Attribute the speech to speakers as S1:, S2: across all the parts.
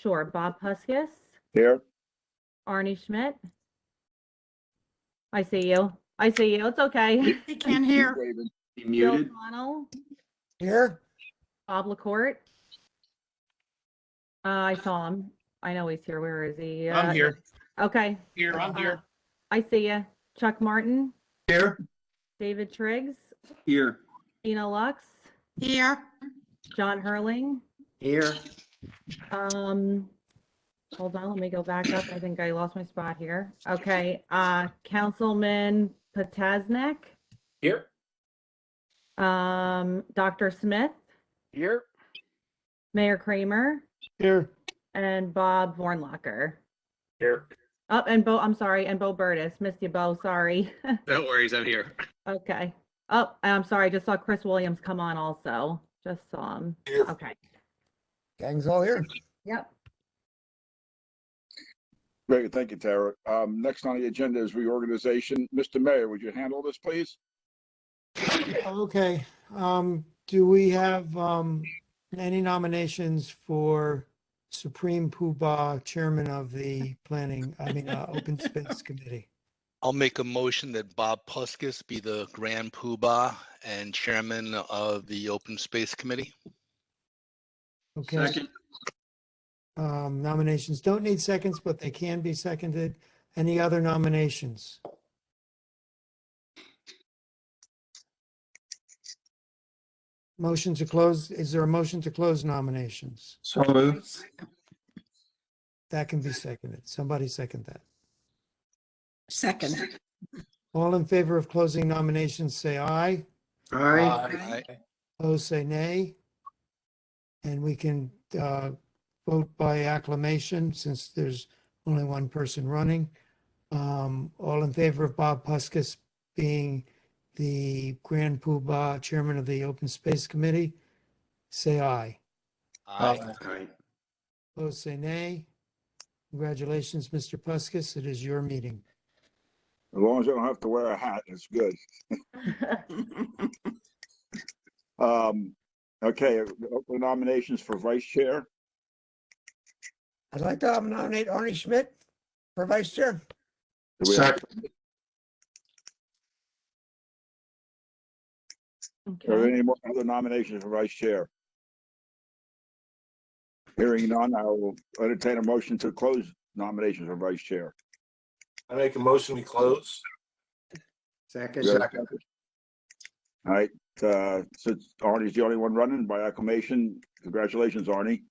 S1: Sure. Bob Puskis,
S2: Here.
S1: Arnie Schmidt. I see you. I see you. It's okay.
S3: He can't hear.
S4: Be
S1: Bill
S4: muted.
S1: Connell,
S5: Here.
S1: Bob LaCourte. I saw him. I know he's here. Where is he?
S6: I'm here.
S1: Okay.
S6: Here, I'm here.
S1: I see you. Chuck Martin,
S4: Here.
S1: David Triggs,
S4: Here.
S1: Tina Lux,
S3: Here.
S1: John Hurling.
S5: Here.
S1: Hold on, let me go back up. I think I lost my spot here. Okay, Councilman Potasnik,
S6: Here.
S1: Dr. Smith,
S6: Here.
S1: Mayor Kramer,
S5: Here.
S1: and Bob Vornlacher.
S6: Here.
S1: Oh, and Bo, I'm sorry, and Bo Burtis. Missed you, Bo, sorry.
S6: No worries, I'm here.
S1: Okay. Oh, I'm sorry, I just saw Chris Williams come on also. Just saw him.
S6: Here.
S1: Okay.
S5: Gang's all here.
S1: Yep.
S2: Great, thank you, Tara. Next on the agenda is reorganization. Mr. Mayor, would you handle this, please?
S7: Okay, do we have any nominations for Supreme Poobah Chairman of the Open Space Committee?
S8: I'll make a motion that Bob Puskis be the Grand Poobah and Chairman of the Open Space Committee.
S7: Okay,
S4: Second.
S7: nominations don't need seconds, but they can be seconded. Any other nominations? Motion to close, is there a motion to close nominations?
S4: So moved.
S7: That can be seconded. Somebody second that.
S3: Second.
S7: All in favor of closing nominations, say aye.
S8: Aye.
S7: Opposed, say nay. And we can vote by acclamation since there's only one person running. All in favor of Bob Puskis being the Grand Poobah Chairman of the Open Space Committee, say aye.
S8: Aye.
S7: Opposed, say nay. Congratulations, Mr. Puskis. It is your meeting.
S2: As long as I don't have to wear a hat, it's good. Okay, open nominations for vice chair.
S5: I'd like to nominate Arnie Schmidt for vice chair.
S2: Do we have- Are there
S1: Okay.
S2: any more other nominations for vice chair? Hearing none, I will entertain a motion to close nominations for vice chair.
S6: I make a motion, we close.
S2: Do we have a second? All right, since Arnie's the only one running by acclamation, congratulations, Arnie.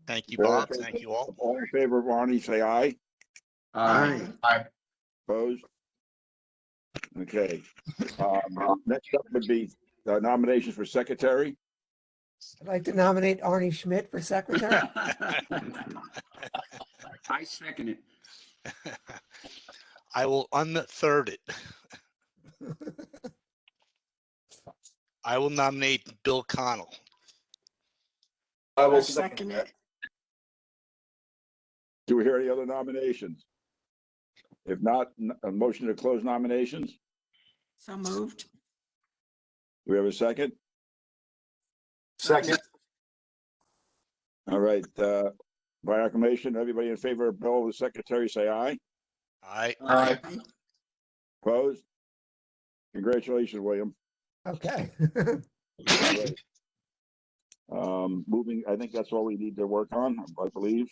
S8: Thank you, Bob. Thank you all.
S2: All in favor of Arnie, say aye.
S4: Aye.
S2: Opposed? Okay. Next up would be nominations for secretary.
S5: I'd like to nominate Arnie Schmidt for secretary.
S4: I second it.
S8: I will unthird it. I will nominate Bill Connell.
S6: I will
S3: Second it.
S2: Do we hear any other nominations? If not, a motion to close nominations.
S3: So moved.
S2: Do we have a second?
S6: Second.
S2: All right, by acclamation, everybody in favor of Bill as secretary, say aye.
S8: Aye.
S4: Aye.
S2: Opposed? Congratulations, William.
S5: Okay.
S2: All right. Moving, I think that's all we need to work on, I believe.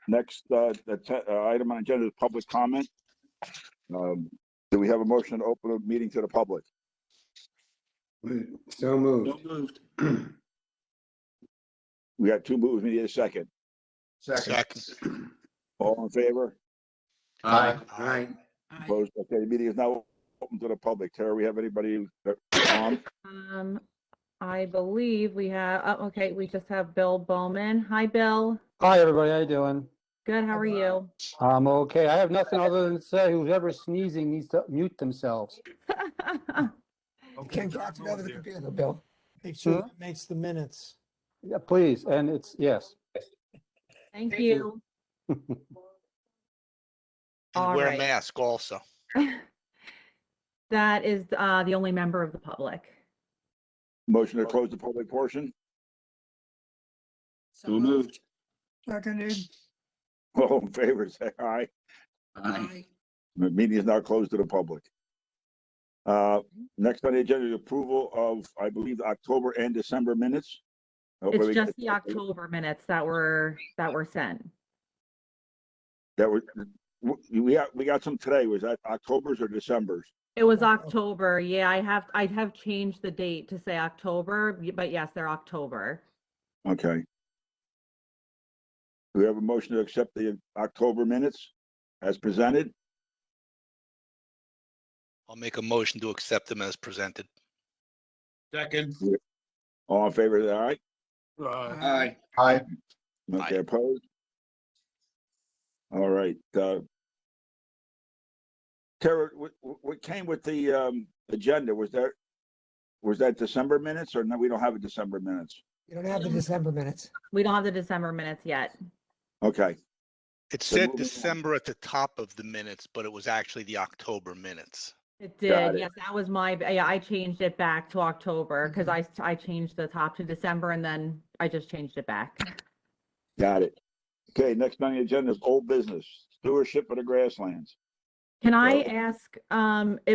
S2: Next, item on agenda is public comment. Do we have a motion to open a meeting to the public?
S4: So moved.
S2: We got two moves, we need a second.
S8: Second.
S2: All in favor?
S4: Aye.
S3: Aye.
S2: Opposed? Okay, the meeting is now open to the public. Tara, we have anybody on?
S1: I believe we have, okay, we just have Bill Bowman. Hi, Bill.
S9: Hi, everybody. How you doing?
S1: Good, how are you?
S9: I'm okay. I have nothing other than to say whoever sneezing needs to mute themselves.
S5: You can't catch it over the computer, Bill.
S7: Make sure it makes the minutes.
S9: Yeah, please. And it's, yes.
S1: Thank you.
S8: And
S1: All
S8: wear a
S1: right.
S8: mask also.
S1: That is the only member of the public.
S2: Motion to close the public portion?
S3: So moved.
S5: Seconded.
S2: All in favor, say aye.
S4: Aye.
S2: The meeting is now closed to the public. Next on the agenda is approval of, I believe, October and December minutes.
S1: It's just the October minutes that were sent.
S2: That were, we got some today. Was that October's or December's?
S1: It was October. Yeah, I have changed the date to say October, but yes, they're October.
S2: Okay. Do we have a motion to accept the October minutes as presented?
S8: I'll make a motion to accept them as presented.
S6: Second.
S2: All in favor, say aye.
S4: Aye.
S6: Aye.
S2: Okay,
S8: Aye.
S2: opposed? All right, Tara, what came with the agenda? Was that December minutes, or no, we don't have a December minutes?
S5: You don't have the December minutes.
S1: We don't have the December minutes yet.
S2: Okay,
S8: It
S2: So
S8: said
S2: moving on.
S8: December at the top of the minutes, but it was actually the October minutes.
S1: It
S2: Got
S1: did.
S2: it.
S1: Yes, that was yeah, I changed it back to October because I changed the top to December and then I just changed it back.
S2: got it. Okay, next on the agenda is old business, stewardship of the grasslands.
S1: Can I
S2: So-
S1: ask,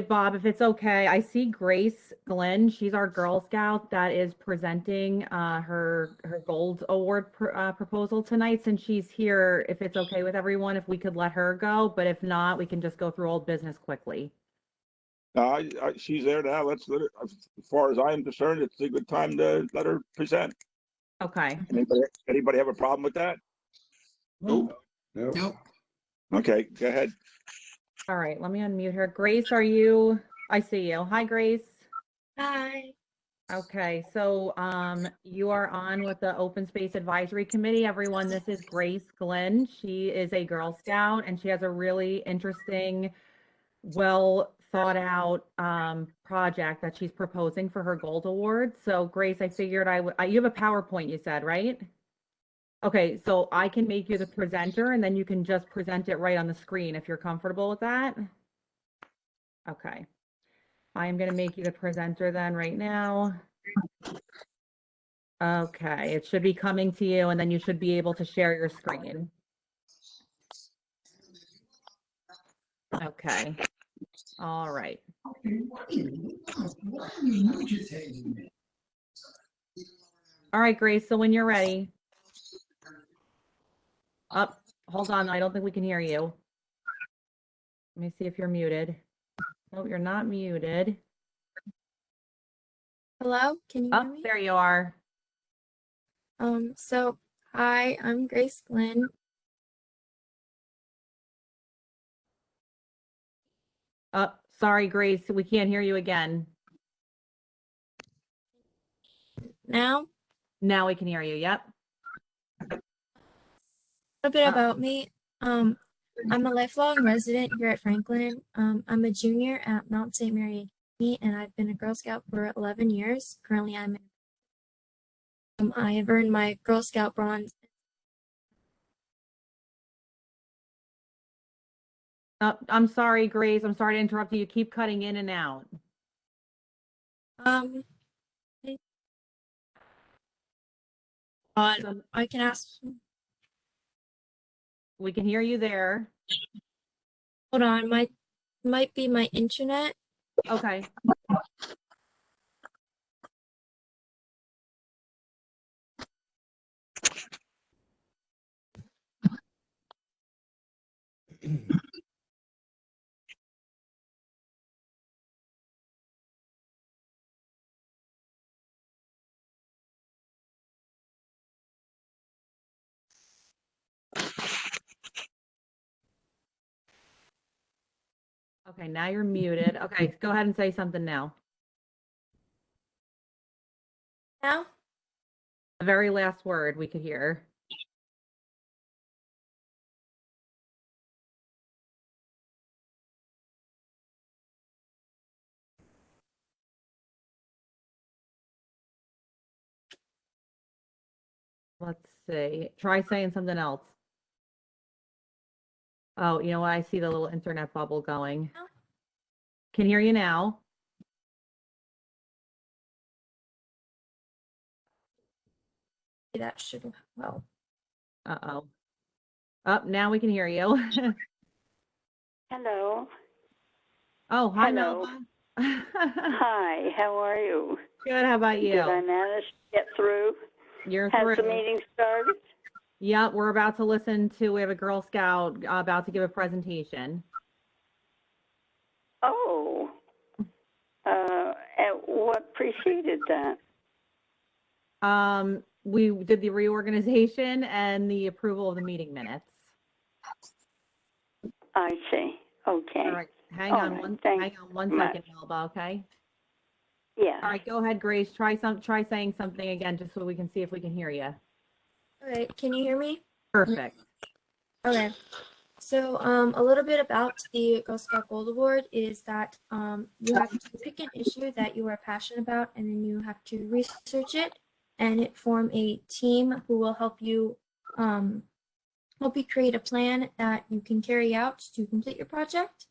S1: Bob, if it's okay? I see Grace Glenn. She's our Girl Scout that is presenting her Gold Award proposal tonight. Since she's here, if it's okay with everyone, if we could let her go, but if not, we can just go through old business quickly.
S2: She's there now. Let's let her, as far as I am concerned, it's a good time to let her present.
S1: Okay.
S2: Anybody have a problem with that?
S4: Nope.
S3: Nope.
S2: Okay, go ahead.
S1: All right, let me unmute her. Grace, I see you. Hi, Grace.
S10: Hi.
S1: Okay, so you are on with the Open Space Advisory Committee. Everyone, this is Grace Glenn. She is a Girl Scout and she has a really interesting, well thought out project that she's proposing for her Gold Award. So Grace, I figured you have a PowerPoint, you said, right? Okay, so I can make you the presenter and then you can just present it right on the screen if you're comfortable with that. Okay. I'm going to make you the presenter then right now. Okay, it should be coming to you and then you should be able to share your screen. Okay. All right. All right, Grace, so when you're ready. Oh, hold on, I don't think we can hear you. Let me see if you're muted. No, you're not muted.
S10: Hello, can you hear
S1: Oh,
S10: me?
S1: there you are.
S10: So hi, I'm Grace Glenn.
S1: Oh, sorry, Grace, we can't hear you again.
S10: Now,
S1: Now we can hear you, yep.
S10: a little bit about me. I'm a lifelong resident here at Franklin. I'm a junior at Mount St. Mary Academy, and I've been a Girl Scout for 11 years. Currently, I have earned my Girl Scout bronze.
S1: I'm sorry, Grace, I'm sorry to interrupt you. You keep cutting in and out.
S10: I can ask.
S1: We can hear you there.
S10: Hold on, might be my internet.
S1: Okay. Okay, now you're muted. Okay, go ahead and say something now.
S10: Now,
S1: The very last word we could hear. Let's see. Try saying something else. Oh, you know what? I see the little internet bubble going. Can hear you now.
S10: that should help.
S1: Uh-oh. Up, now we can hear you.
S11: Hello.
S1: Oh, hi,
S11: Hello.
S1: Melba.
S11: Hi, how are you?
S1: Good, how about
S11: Did I
S1: you?
S11: manage to get through?
S1: You're
S11: Has
S1: through.
S11: the meeting started?
S1: Yep, we're about to listen to, we have a Girl Scout about to give a presentation.
S11: Oh. And what preceded that?
S1: We did the reorganization and the approval of the meeting minutes.
S11: I see. Okay.
S1: All right, hang
S11: All
S1: on
S11: right,
S1: one,
S11: thanks
S1: hang on one
S11: much.
S1: second, Melba, okay?
S11: Yes.
S1: All right, go ahead, Grace. Try saying something again, just so we can see if we can hear you.
S10: All right, can you hear me?
S1: Perfect.
S10: Okay. So a little bit about the Girl Scout Gold Award is that you have to pick an issue that you are passionate about, and then you have to research it and form a team who will help you create a plan that you can carry out to complete your project.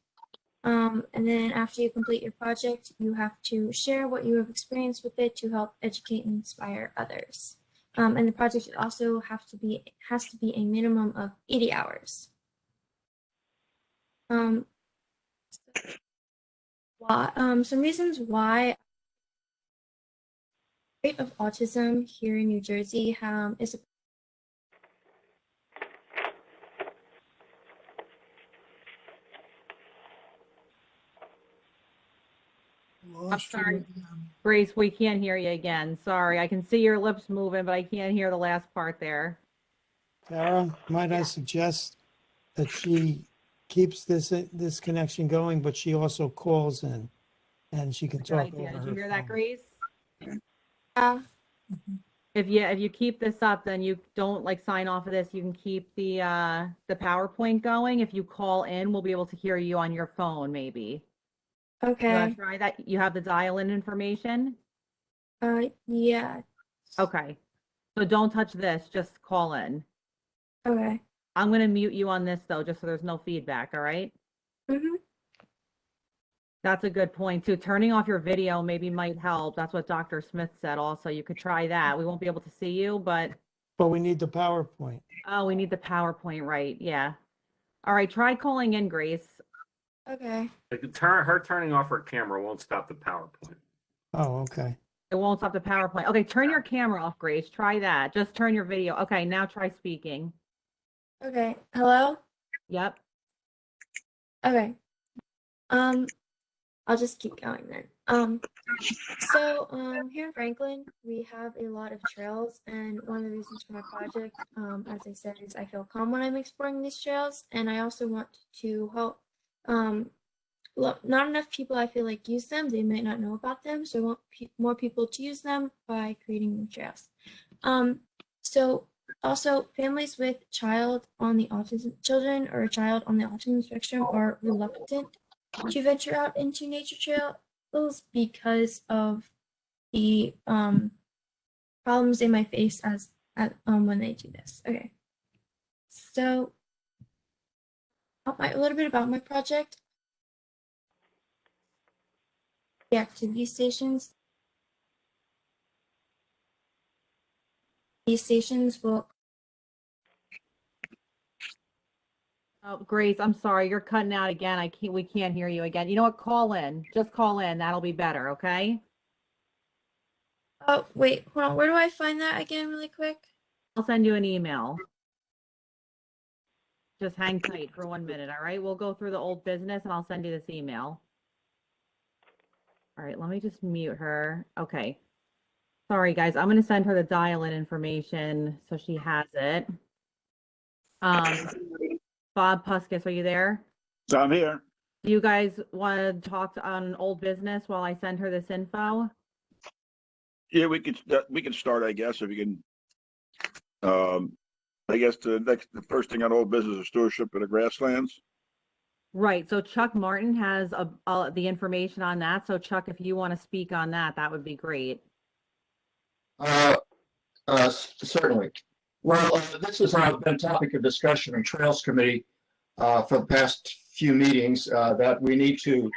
S10: And then after you complete your project, you have to share what you have experienced with it to help educate and inspire others. And the project also has to be a minimum of 80 hours. Some reasons why the rate of autism here in New Jersey is
S1: I'm sorry, Grace, we can't hear you again. Sorry, I can see your lips moving, but I can't hear the last part there.
S7: Tara, might I suggest that she keeps this connection going, but she also calls in and she can
S1: Good
S7: talk
S1: idea.
S7: over
S1: Did you
S7: her
S1: hear that,
S7: phone.
S1: Grace?
S10: uh,
S1: If you keep this up, then you don't like sign off of this. You can keep the PowerPoint going. If you call in, we'll be able to hear you on your phone, maybe. You want
S10: okay.
S1: to try that? You have the dial-in information?
S10: Yeah.
S1: Okay. So don't touch this, just call in.
S10: Okay.
S1: I'm going to mute you on this though, just so there's no feedback, all right?
S10: Mm-hmm.
S1: That's a good point too. Turning off your video maybe might help. That's what Dr. Smith said also. You could try that. We won't be able to see you, but
S7: But we need the PowerPoint.
S1: oh, we need the PowerPoint, right? Yeah. All right, try calling in, Grace.
S10: Okay.
S12: Her turning off her camera won't stop the PowerPoint.
S7: Oh, okay.
S1: It won't stop the PowerPoint. Okay, turn your camera off, Grace. Try that. Just turn your video. Okay, now try speaking.
S10: Okay. Hello?
S1: Yep.
S10: Okay. I'll just keep going then. Here in Franklin, we have a lot of trails, and one of the reasons for my project, as I said, is I feel calm when I'm exploring these trails, and I also want to help. Not enough people, I feel like, use them. They might not know about them, so I want more people to use them by creating new trails. So also, families with children on the autism spectrum are reluctant to venture out into nature trails because of the problems they might face when they do this. Okay, so a little bit about my project. The activity stations. These stations will.
S1: Oh, Grace, I'm sorry. You're cutting out again. We can't hear you again. You know what? Call in. Just call in. That'll be better, okay?
S10: Oh, wait, hold on. Where do I find that again really quick?
S1: I'll send you an email. Just hang tight for 1 minute, all right? We'll go through the old business and I'll send you this email. All right, let me just mute her. Okay. Sorry, guys. I'm going to send her the dial-in information so she has it. Bob Puskis, are you there?
S2: I'm here.
S1: Do you guys want to talk on old business while I send her this info?
S2: Yeah, we can start, I guess, if you can. I guess the first thing on old business is stewardship of the grasslands.
S1: Right. So Chuck Martin has the information on that. So Chuck, if you want to speak on that, that would be great.
S13: Certainly. Well, this has been a topic of discussion in Trails Committee for the past few meetings that we need to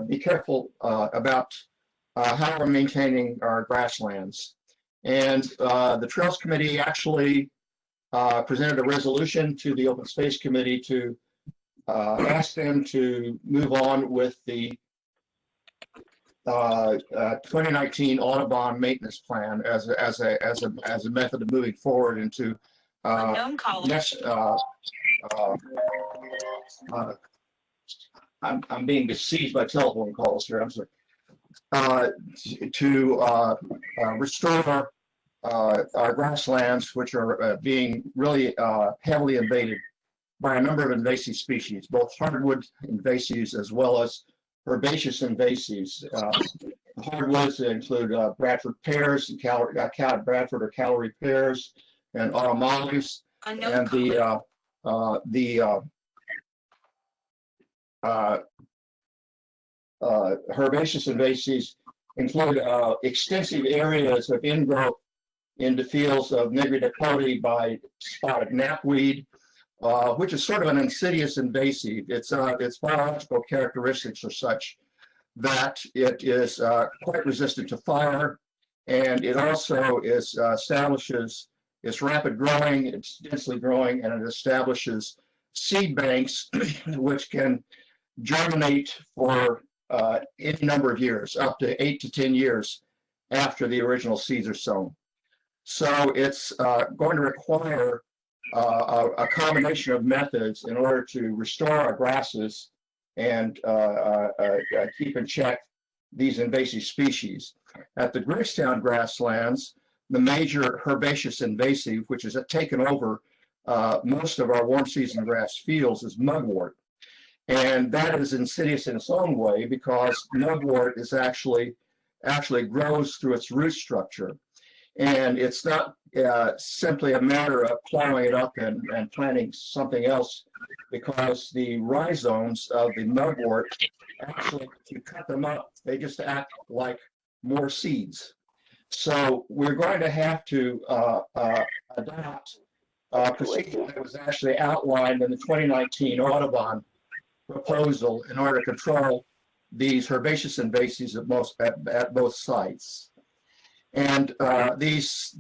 S13: be careful about how we're maintaining our grasslands. And the Trails Committee actually presented a resolution to the Open Space Committee to ask them to move on with the 2019 Audubon maintenance plan as a method of moving forward into next. I'm being besieged by telephone calls here. I'm sorry. To restore our grasslands, which are being really heavily invaded by a number of invasive species, both hardwood invasives as well as herbaceous invasives. Hardwoods include Bradford pears and Bradford or Callery pears and autumn olives, and the herbaceous invasives include extensive areas of ingrowth into fields of nigridicote by spotted knapweed, which is sort of an insidious invasive. Its biological characteristics are such that it is quite resistant to fire, and it also establishes it's rapid growing, it's densely growing, and it establishes seed banks which can germinate for any number of years, up to 8 to 10 years after the original seeds are sown. So it's going to require a combination of methods in order to restore our grasses and keep in check these invasive species. At the Greekstown grasslands, the major herbaceous invasive, which has taken over most of our warm season grass fields, is mugwort. And that is insidious in its own way because mugwort is actually grows through its root structure. And it's not simply a matter of plowing it up and planting something else, because the rhizomes of the mugwort, actually, if you cut them up, they just act like more seeds. So we're going to have to adopt a procedure that was actually outlined in the 2019 Audubon proposal in order to control these herbaceous invasives at both sites. And these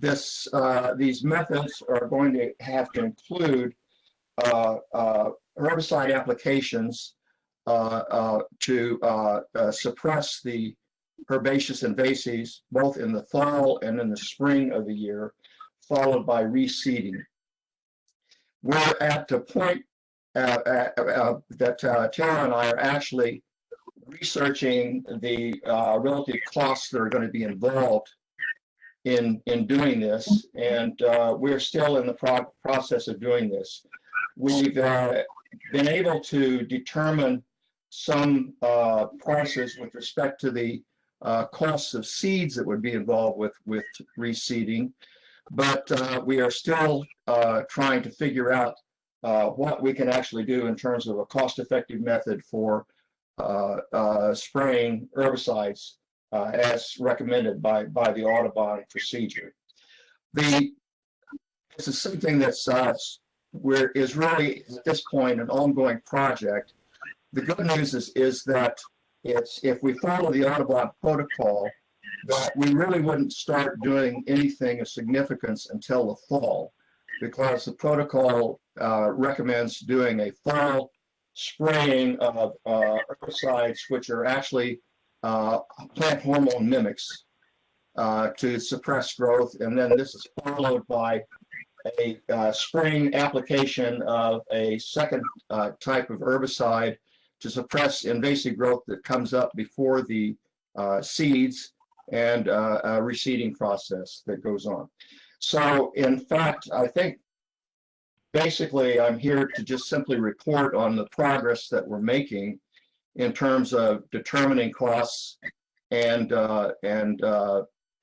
S13: methods are going to have to include herbicide applications to suppress the herbaceous invasives both in the fall and in the spring of the year, followed by reseeding. We're at the point that Tara and I are actually researching the relative costs that are going to be involved in doing this, and we're still in the process of doing this. We've been able to determine some prices with respect to the costs of seeds that would be involved with reseeding, but we are still trying to figure out what we can actually do in terms of a cost-effective method for spraying herbicides as recommended by the Audubon procedure. This is something that's is really at this point an ongoing project. The good news is that if we follow the Audubon protocol, that we really wouldn't start doing anything of significance until the fall, because the protocol recommends doing a fall spraying of herbicides, which are actually plant hormone mimics to suppress growth, and then this is followed by a spring application of a second type of herbicide to suppress invasive growth that comes up before the seeds, and a reseeding process that goes on. So in fact, I think basically I'm here to just simply report on the progress that we're making in terms of determining costs and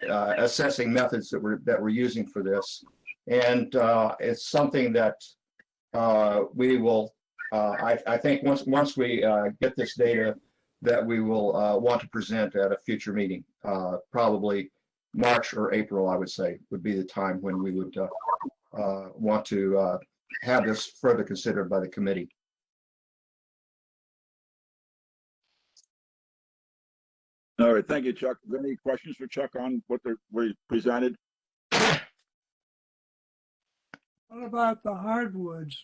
S13: assessing methods that we're using for this. And it's something that we will, I think once we get this data, that we will want to present at a future meeting, probably March or April, I would say, would be the time when we would want to have this further considered by the committee.
S2: All right, thank you, Chuck. Are there any questions for Chuck on what were presented?
S5: What about the hardwoods?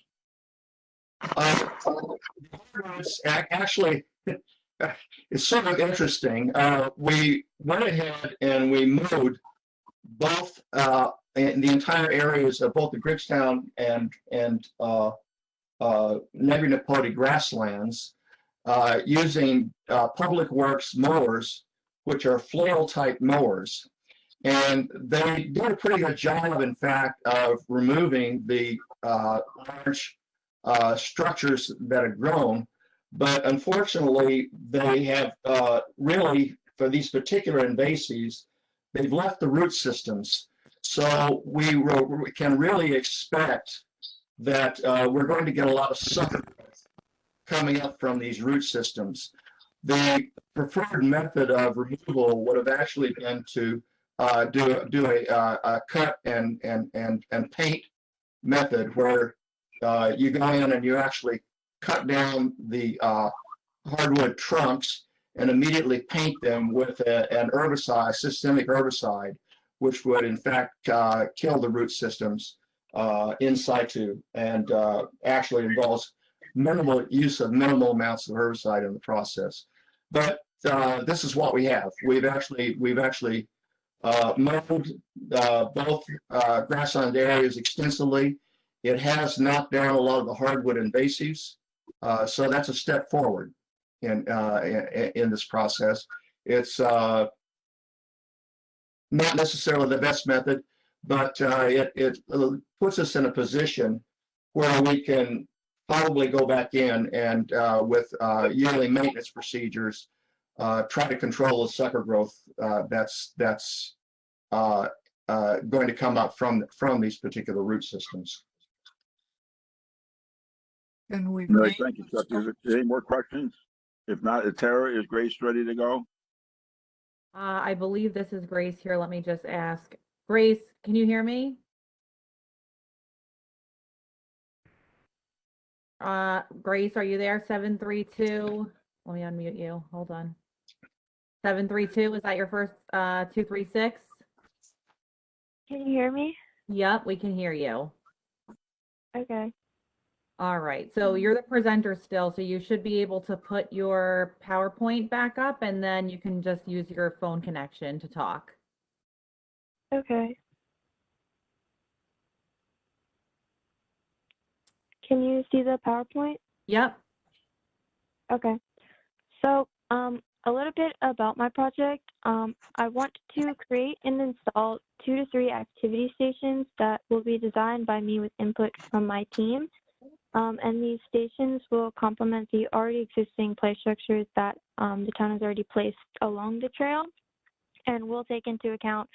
S13: It's actually, it's sort of interesting. We went ahead and we mowed both in the entire areas of both the Griggstown and Nebuchadnezzar grasslands using public works mowers, which are flail type mowers. And they did a pretty good job, in fact, of removing the large structures that have grown. But unfortunately, they have really, for these particular invasives, they've left the root systems. So we can really expect that we're going to get a lot of sucker coming up from these root systems. The preferred method of removal would have actually been to do a cut and paint method where you go in and you actually cut down the hardwood trunks and immediately paint them with an herbicide, systemic herbicide, which would in fact kill the root systems in situ, and actually involves minimal use of minimal amounts of herbicide in the process. But this is what we have. We've actually mowed both grassland areas extensively. It has knocked down a lot of the hardwood invasives, so that's a step forward in this process. It's not necessarily the best method, but it puts us in a position where we can probably go back in and with yearly maintenance procedures, try to control the sucker growth that's going to come up from these particular root systems.
S5: Can we?
S2: All right, thank you, Chuck. Is there any more questions? If not, Tara, is Grace ready to go?
S1: I believe this is Grace here. Let me just ask. Grace, can you hear me? Grace, are you there? 732. Let me unmute you. Hold on. 732, is that your first 236?
S10: Can you hear me?
S1: Yep, we can hear you.
S10: Okay.
S1: All right, so you're the presenter still, so you should be able to put your PowerPoint back up and then you can just use your phone connection to talk.
S10: Okay. Can you see the PowerPoint?
S1: Yep.
S10: Okay. So, a little bit about my project. I want to create and install 2 to 3 activity stations that will be designed by me with input from my team. And these stations will complement the already existing play structures that the town has already placed along the trail, and will take into account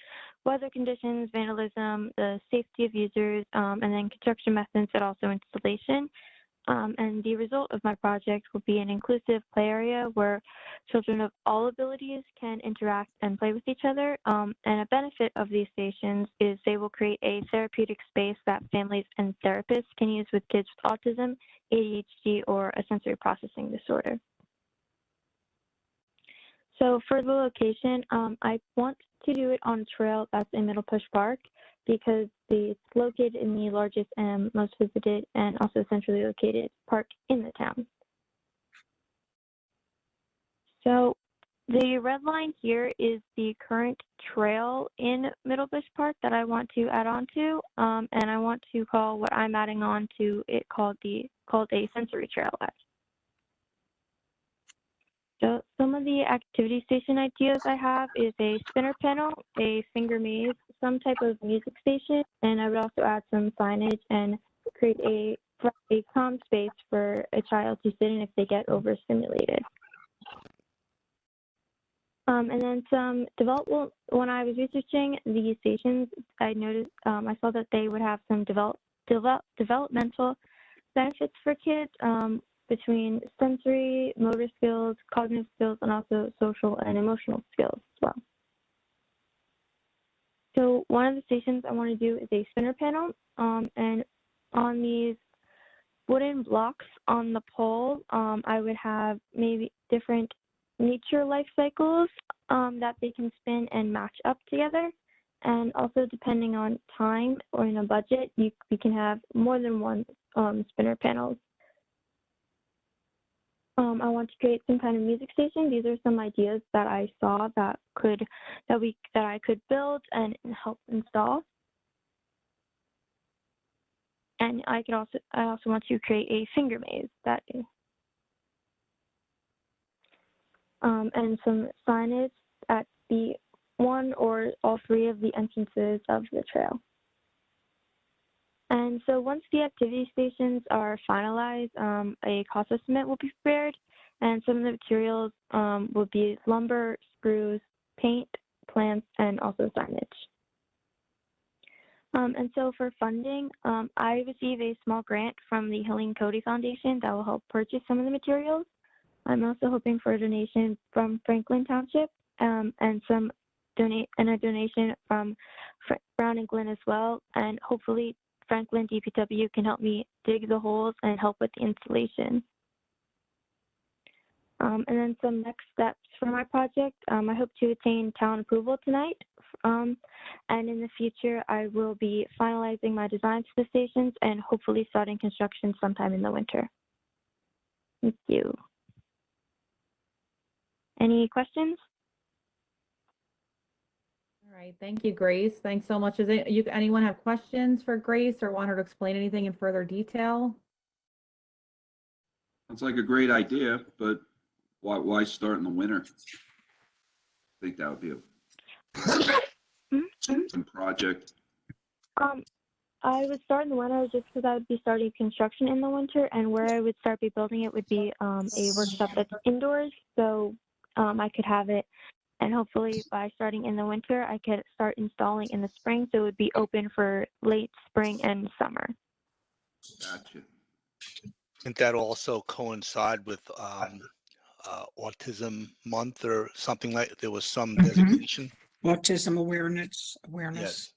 S10: weather conditions, vandalism, the safety of users, and then construction methods and also installation. And the result of my project will be an inclusive play area where children of all abilities can interact and play with each other. And a benefit of these stations is they will create a therapeutic space that families and therapists can use with kids with autism, ADHD, or a sensory processing disorder. So for the location, I want to do it on a trail that's in Middle Push Park, because it's located in the largest and most visited and also centrally located park in the town. So the red line here is the current trail in Middle Bush Park that I want to add on to, and I want to call what I'm adding on to it called a sensory trail. So some of the activity station ideas I have is a spinner panel, a finger maze, some type of music station, and I would also add some signage and create a calm space for a child to sit in if they get overstimulated. And then some development. When I was researching the stations, I noticed I saw that they would have some developmental benefits for kids. Between sensory, motor skills, cognitive skills, and also social and emotional skills as well. So one of the stations I want to do is a spinner panel, and on these wooden blocks on the pole, I would have maybe different nature life cycles that they can spin and match up together. And also, depending on time or in a budget, we can have more than one spinner panels. I want to create some kind of music station. These are some ideas that I saw that I could build and help install. And I also want to create a finger maze and some signage at the one or all three of the entrances of the trail. And so once the activity stations are finalized, a cost estimate will be prepared, and some of the materials will be lumber, spruce, paint, plants, and also signage. And so for funding, I received a small grant from the Helene Cody Foundation that will help purchase some of the materials. I'm also hoping for a donation from Franklin Township and a donation from Brown and Glenn as well, and hopefully Franklin DPW can help me dig the holes and help with the installation. And then some next steps for my project. I hope to attain town approval tonight. And in the future, I will be finalizing my designs for the stations and hopefully starting construction sometime in the winter. Thank you. Any questions?
S1: All right, thank you, Grace. Thanks so much. Anyone have questions for Grace or want her to explain anything in further detail?
S4: Sounds like a great idea, but why start in the winter? I think that would be a project.
S10: I would start in the winter just because I would be starting construction in the winter, and where I would start building it would be a workshop that's indoors, so I could have it. And hopefully by starting in the winter, I could start installing in the spring, so it would be open for late spring and summer.
S4: Gotcha.
S8: Didn't that also coincide with Autism Month or something like, there was some designation?
S3: Autism awareness.
S8: Yes.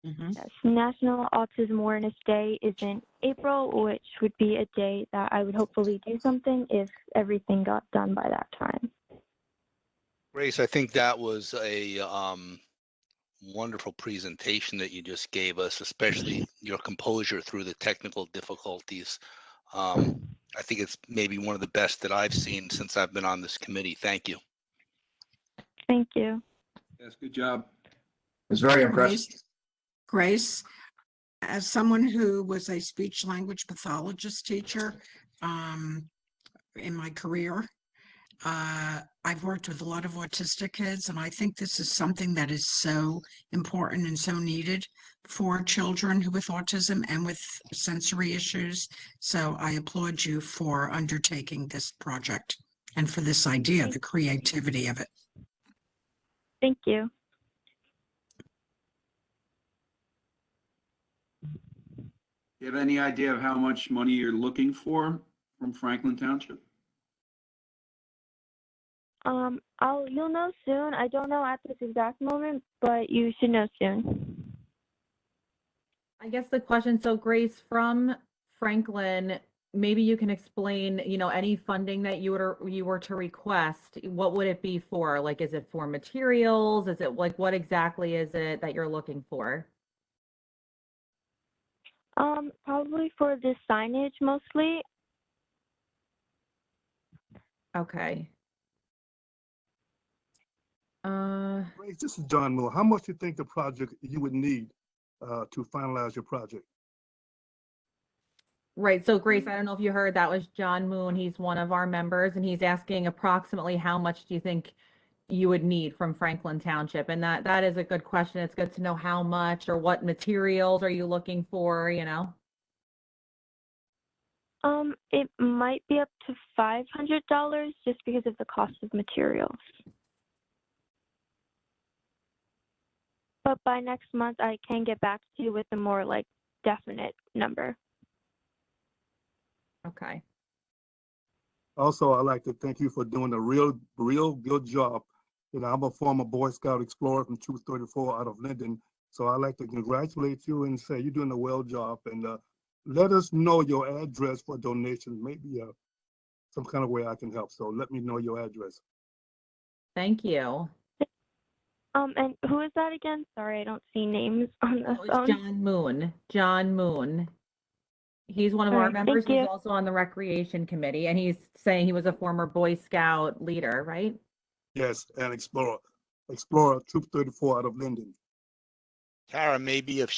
S10: Yes, National Autism Awareness Day is in April, which would be a day that I would hopefully do something if everything got done by that time.
S8: Grace, I think that was a wonderful presentation that you just gave us, especially your composure through the technical difficulties. I think it's maybe one of the best that I've seen since I've been on this committee. Thank you.
S10: Thank you.
S4: Yes, good job.
S13: It's very impressive.
S3: Grace, as someone who was a speech language pathologist teacher in my career, I've worked with a lot of autistic kids, and I think this is something that is so important and so needed for children with autism and with sensory issues. So I applaud you for undertaking this project and for this idea, the creativity of it.
S10: Thank you.
S4: Do you have any idea of how much money you're looking for from Franklin Township?
S10: You'll know soon. I don't know at this exact moment, but you should know soon.
S1: I guess the question, so Grace, from Franklin, maybe you can explain, any funding that you were to request, what would it be for? Like, is it for materials? Is it like, what exactly is it that you're looking for?
S10: Probably for the signage mostly.
S1: Okay.
S14: Grace, this is John Moore. How much do you think the project you would need to finalize your project?
S1: Right. So Grace, I don't know if you heard, that was John Moon. He's one of our members, and he's asking approximately how much do you think you would need from Franklin Township? And that is a good question. It's good to know how much or what materials are you looking for,
S10: It might be up to $500 just because of the cost of materials. But by next month, I can get back to you with a more definite number.
S1: Okay.
S14: Also, I'd like to thank you for doing a real good job. I'm a former Boy Scout explorer from Troop 34 out of Linden. So I'd like to congratulate you and say you're doing a well job. And let us know your address for donations. Maybe some kind of way I can help. So let me know your address.
S1: Thank you.
S10: And who is that again? Sorry, I don't see names on the
S1: Oh, it's
S10: phone.
S1: John Moon. John Moon. He's one of
S10: All
S1: our
S10: right,
S1: members.
S10: thank
S1: He's
S10: you.
S1: also on the Recreation Committee, and he's saying he was a former Boy Scout leader, right?
S14: Yes, and Explorer, Troop 34 out of Linden.
S8: Tara, maybe if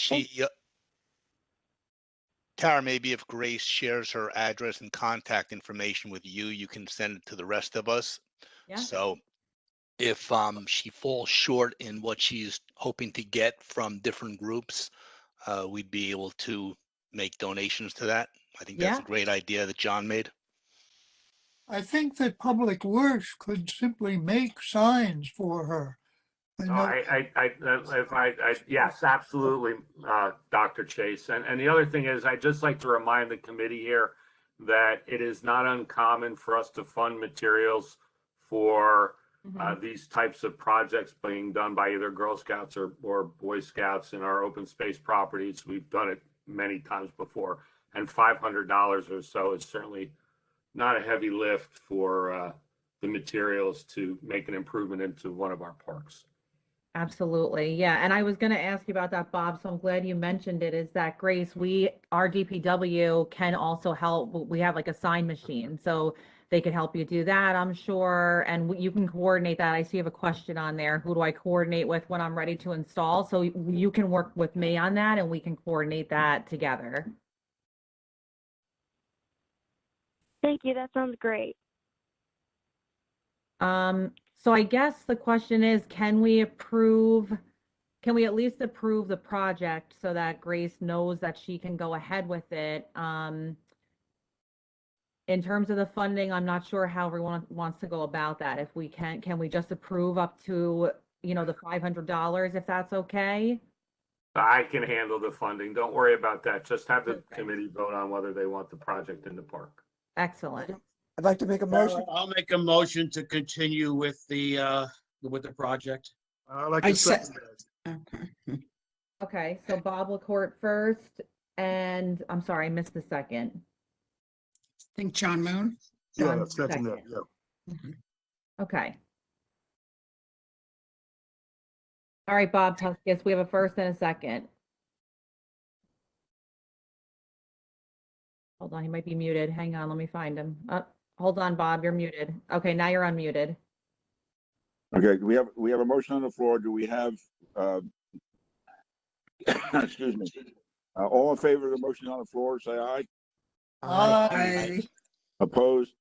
S8: Grace shares her address and contact information with you, you can send it to the rest of us.
S1: Yeah.
S8: So if she falls short in what she's hoping to get from different groups, we'd be able to make donations to that. I think that's
S1: Yeah.
S8: a great idea that John made.
S15: I think that Public Works could simply make signs for her. I know,
S12: Yes, absolutely, Dr. Chase. And the other thing is, I'd just like to remind the committee here that it is not uncommon for us to fund materials for these types of projects being done by either Girl Scouts or Boy Scouts in our open space properties. We've done it many times before, and $500 or so is certainly not a heavy lift for the materials to make an improvement into one of our parks.
S1: Absolutely. Yeah. And I was going to ask you about that, Bob. So I'm glad you mentioned it. Is that Grace, our DPW can also help. We have like a sign machine. So they could help you do that, I'm sure. And you can coordinate that. I see you have a question on there. Who do I coordinate with when I'm ready to install? So you can work with me on that and we can coordinate that together.
S10: Thank you. That sounds great.
S1: So I guess the question is, can we at least approve the project so that Grace knows that she can go ahead with it? In terms of the funding, I'm not sure how everyone wants to go about that. If we can we just approve up to, the $500 if that's okay?
S12: I can handle the funding. Don't worry about that. Just have the
S1: Okay.
S12: committee vote on whether they want the project in the park.
S1: Excellent.
S5: I'd like to make a motion.
S6: I'll make a motion to continue with the project.
S14: I like
S3: I
S14: to
S3: said,
S14: second that.
S3: okay.
S1: Okay, so Bob LaCourte first, and I'm sorry, I missed the second.
S3: I think John Moon.
S14: Yeah,
S1: John,
S14: second that,
S1: second.
S14: yeah.
S1: Okay. All right, Bob Tuskis, we have a first and a second. Hold on, he might be muted. Hang on, let me find him. Hold on, Bob, you're muted. Okay, now you're unmuted.
S2: Okay, we have a motion on the floor. Do we have, excuse me, all in favor of the motion on the floor, say aye.
S3: I,
S2: Opposed?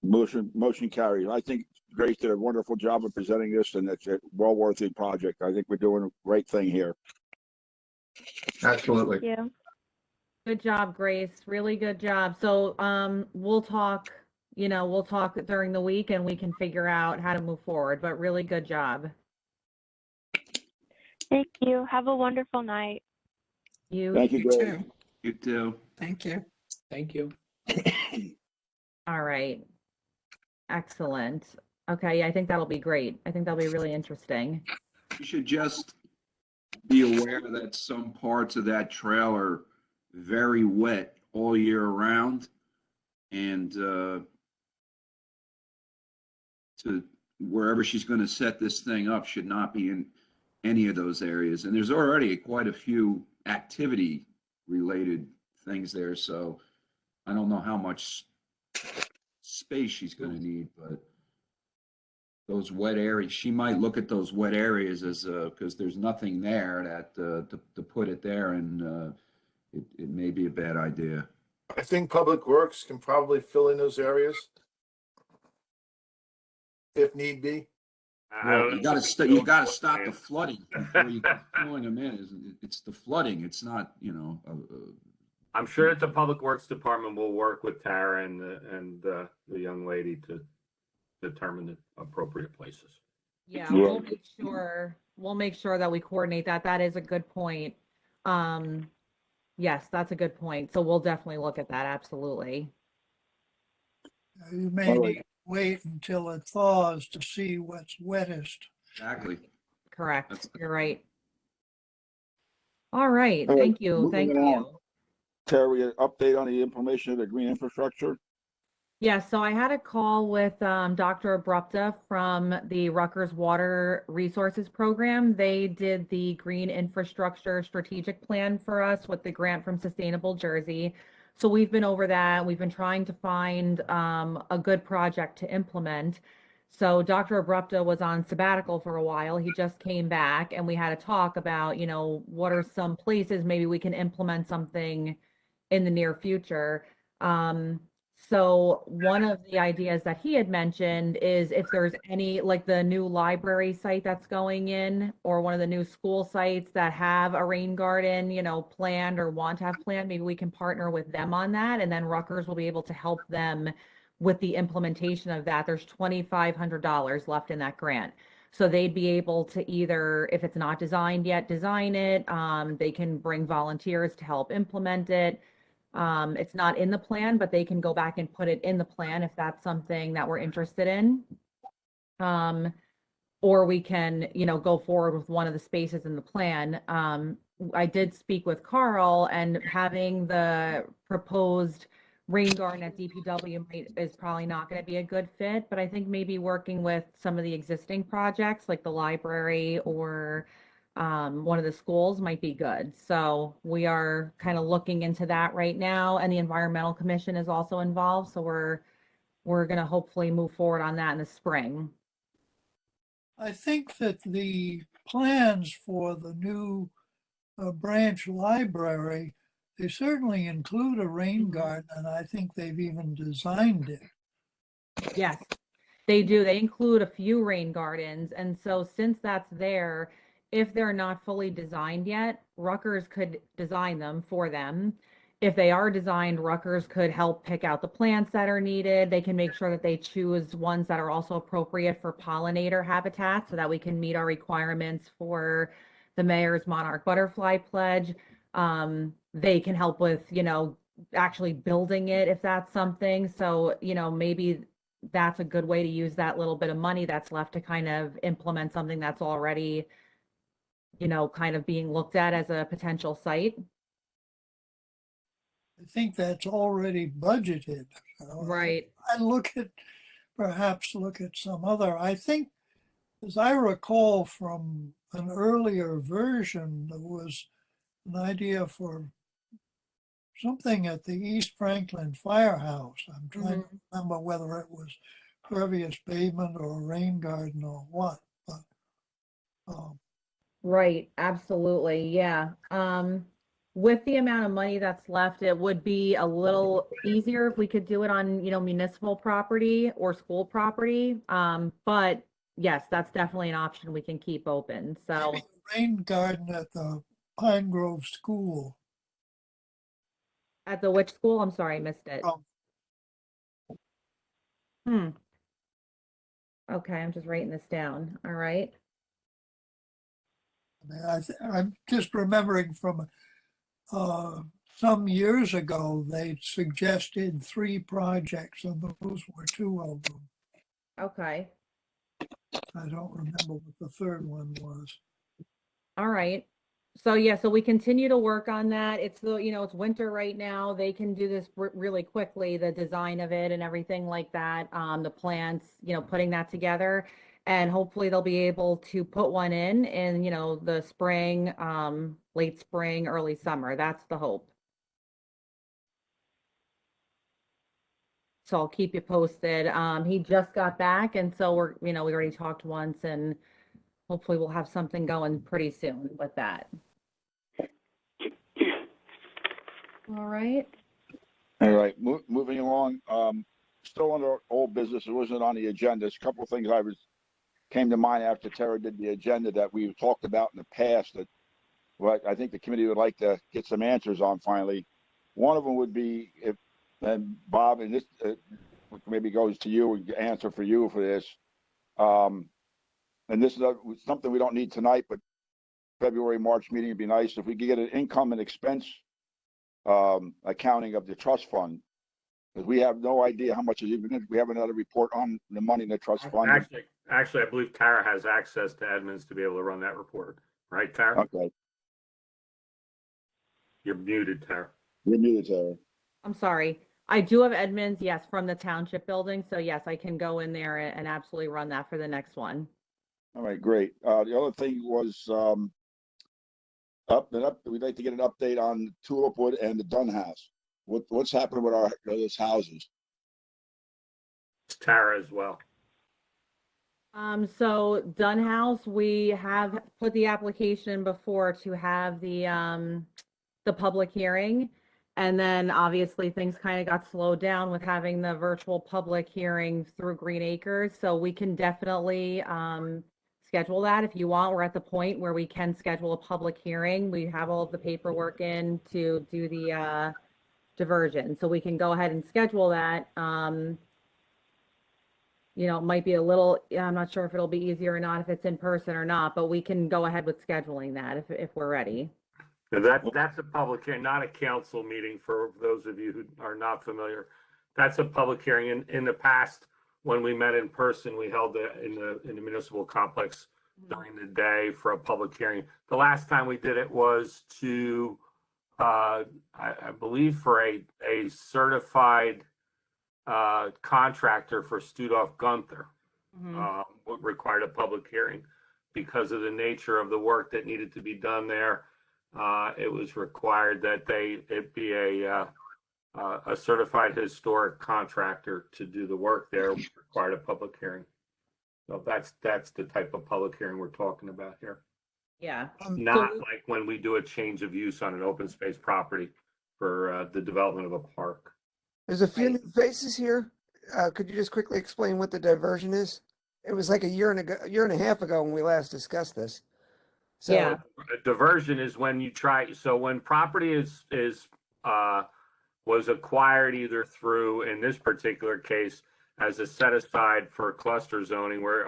S2: Motion carried. I think Grace did a wonderful job of presenting this, and it's a well worth the project. I think we're doing a great thing here.
S13: Absolutely.
S10: Thank you.
S1: Good job, Grace. Really good job. So we'll talk during the week and we can figure out how to move forward, but really good job.
S10: Thank you. Have a wonderful night.
S2: Thank you,
S3: you
S2: Grace.
S3: too.
S4: You too.
S3: Thank you.
S9: Thank you.
S1: All right. Excellent. Okay, I think that'll be great. I think that'll be really interesting.
S4: You should just be aware that some parts of that trail are very wet all year round. And to wherever she's going to set this thing up should not be in any of those areas. And there's already quite a few activity related things there. So I don't know how much space she's going to need, but those wet areas, she might look at those wet areas as because there's nothing there that to put it there, and it may be a bad idea.
S16: I think Public Works can probably fill in those areas if need be.
S4: Well, you got to stop the flooding before you keep filling them in. It's the flooding. It's not,
S12: I'm sure that the Public Works Department will work with Tara and the young lady to determine the appropriate places.
S1: Yeah, we'll make sure that we coordinate that. That is a good point. Yes, that's a good point. So we'll definitely look at that. Absolutely.
S15: You may need to wait until it thaws to see what's wettest.
S4: Exactly.
S1: Correct. You're right. All right.
S2: All right,
S1: Thank you.
S2: moving
S1: Thank
S2: along.
S1: you.
S2: Terry, an update on the implementation of the green infrastructure?
S1: Yeah, so I had a call with Dr. Abrupta from the Rutgers Water Resources Program. They did the Green Infrastructure Strategic Plan for us with the grant from Sustainable Jersey. So we've been over that. We've been trying to find a good project to implement. So Dr. Abrupta was on sabbatical for a while. He just came back and we had a talk about, what are some places maybe we can implement something in the near future. So one of the ideas that he had mentioned is if there's any, like the new library site that's going in, or one of the new school sites that have a rain garden, planned or want to have planned, maybe we can partner with them on that. And then Rutgers will be able to help them with the implementation of that. There's $2,500 left in that grant. So they'd be able to either, if it's not designed yet, design it. They can bring volunteers to help implement it. It's not in the plan, but they can go back and put it in the plan if that's something that we're interested in. Or we can, go forward with one of the spaces in the plan. I did speak with Carl, and having the proposed rain garden at DPW is probably not going to be a good fit, but I think maybe working with some of the existing projects like the library or one of the schools might be good. So we are kind of looking into that right now, and the Environmental Commission is also involved. So we're going to hopefully move forward on that in the spring.
S15: I think that the plans for the new branch library, they certainly include a rain garden, and I think they've even designed it.
S1: Yes, they do. They include a few rain gardens. And so since that's there, if they're not fully designed yet, Rutgers could design them for them. If they are designed, Rutgers could help pick out the plants that are needed. They can make sure that they choose ones that are also appropriate for pollinator habitat so that we can meet our requirements for the mayor's monarch butterfly pledge. They can help with, actually building it if that's something. So, maybe that's a good way to use that little bit of money that's left to kind of implement something that's already, kind of being looked at as a potential site.
S15: I think that's already budgeted. So
S1: Right.
S15: Perhaps look at some other. I think, as I recall from an earlier version, there was an idea for something at the East Franklin Firehouse. I'm trying to remember whether it was pervious pavement or a rain garden or what. But
S1: Right, absolutely. Yeah. With the amount of money that's left, it would be a little easier if we could do it on, municipal property or school property. But yes, that's definitely an option we can keep open. So
S15: maybe a rain garden at the Pine Grove School.
S1: at the which school? I'm sorry, I missed it. Okay, I'm just writing this down. All right.
S15: I'm just remembering from some years ago, they suggested 3 projects, and those were 2 of them.
S1: Okay.
S15: I don't remember what the third one was.
S1: All right. So yeah, so we continue to work on that. It's it's winter right now. They can do this really quickly, the design of it and everything like that. The plants, putting that together, and hopefully they'll be able to put one in, the spring, late spring, early summer. That's the hope. So I'll keep you posted. He just got back, and so we already talked once, and hopefully we'll have something going pretty soon with that. All right.
S2: All right, moving along. Still under old business. It wasn't on the agenda. There's a couple of things came to mind after Tara did the agenda that we've talked about in the past that I think the committee would like to get some answers on finally. One of them would be and Bob, and this maybe goes to you, answer for you for this. And this is something we don't need tonight, but February, March meeting would be nice if we could get an income and expense accounting of the trust fund, because we have no idea how much is even in. We have another report on the money in the trust fund.
S12: Actually, I believe Tara has access to admins to be able to run that report. Right, Tara?
S2: Okay.
S12: You're muted, Tara.
S2: You're muted, Tara.
S1: I'm sorry. I do have Edmonds, yes, from the Township building. So yes, I can go in there and absolutely run that for the next one.
S2: All right, great. The other thing was, we'd like to get an update on Tulip and the Dunhaus. What's happening with those houses?
S12: It's Tara as well.
S1: So Dunhaus, we have put the application in before to have the public hearing. And then obviously things kind of got slowed down with having the virtual public hearing through Green Acres. So we can definitely schedule that if you want. We're at the point where we can schedule a public hearing. We have all of the paperwork in to do the diversion. So we can go ahead and schedule that. You know, it might be a little, I'm not sure if it'll be easier or not, if it's in person or not, but we can go ahead with scheduling that if we're ready.
S12: That's a public hearing, not a council meeting for those of you who are not familiar. That's a public hearing. In the past, when we met in person, we held it in the municipal complex during the day for a public hearing. The last time we did it was to, I believe, for a certified contractor for Studolf Gunther. Required a public hearing because of the nature of the work that needed to be done there. It was required that it be a certified historic contractor to do the work there. Required a public hearing. So that's the type of public hearing we're talking about here.
S1: Yeah.
S12: Not like when we do a change of use on an open space property for the development of a park.
S5: There's a few new faces here. Could you just quickly explain what the diversion is? It was like a year and a half ago when we last discussed this. So
S1: Yeah.
S12: A diversion is when you try. So when property was acquired either through, in this particular case, as a set aside for cluster zoning, where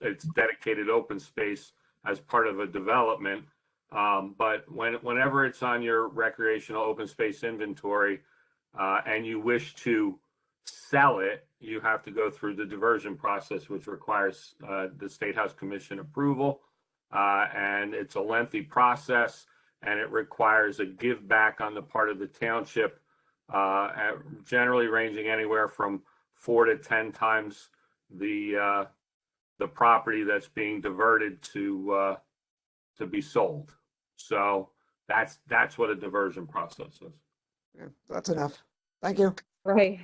S12: it's dedicated open space as part of a development. But whenever it's on your recreational open space inventory, and you wish to sell it, you have to go through the diversion process, which requires the State House Commission approval. And it's a lengthy process, and it requires a give back on the part of the township, generally ranging anywhere from 4 to 10 times the property that's being diverted to be sold. So that's what a diversion process is.
S5: yeah, that's enough. Thank you.
S1: Right.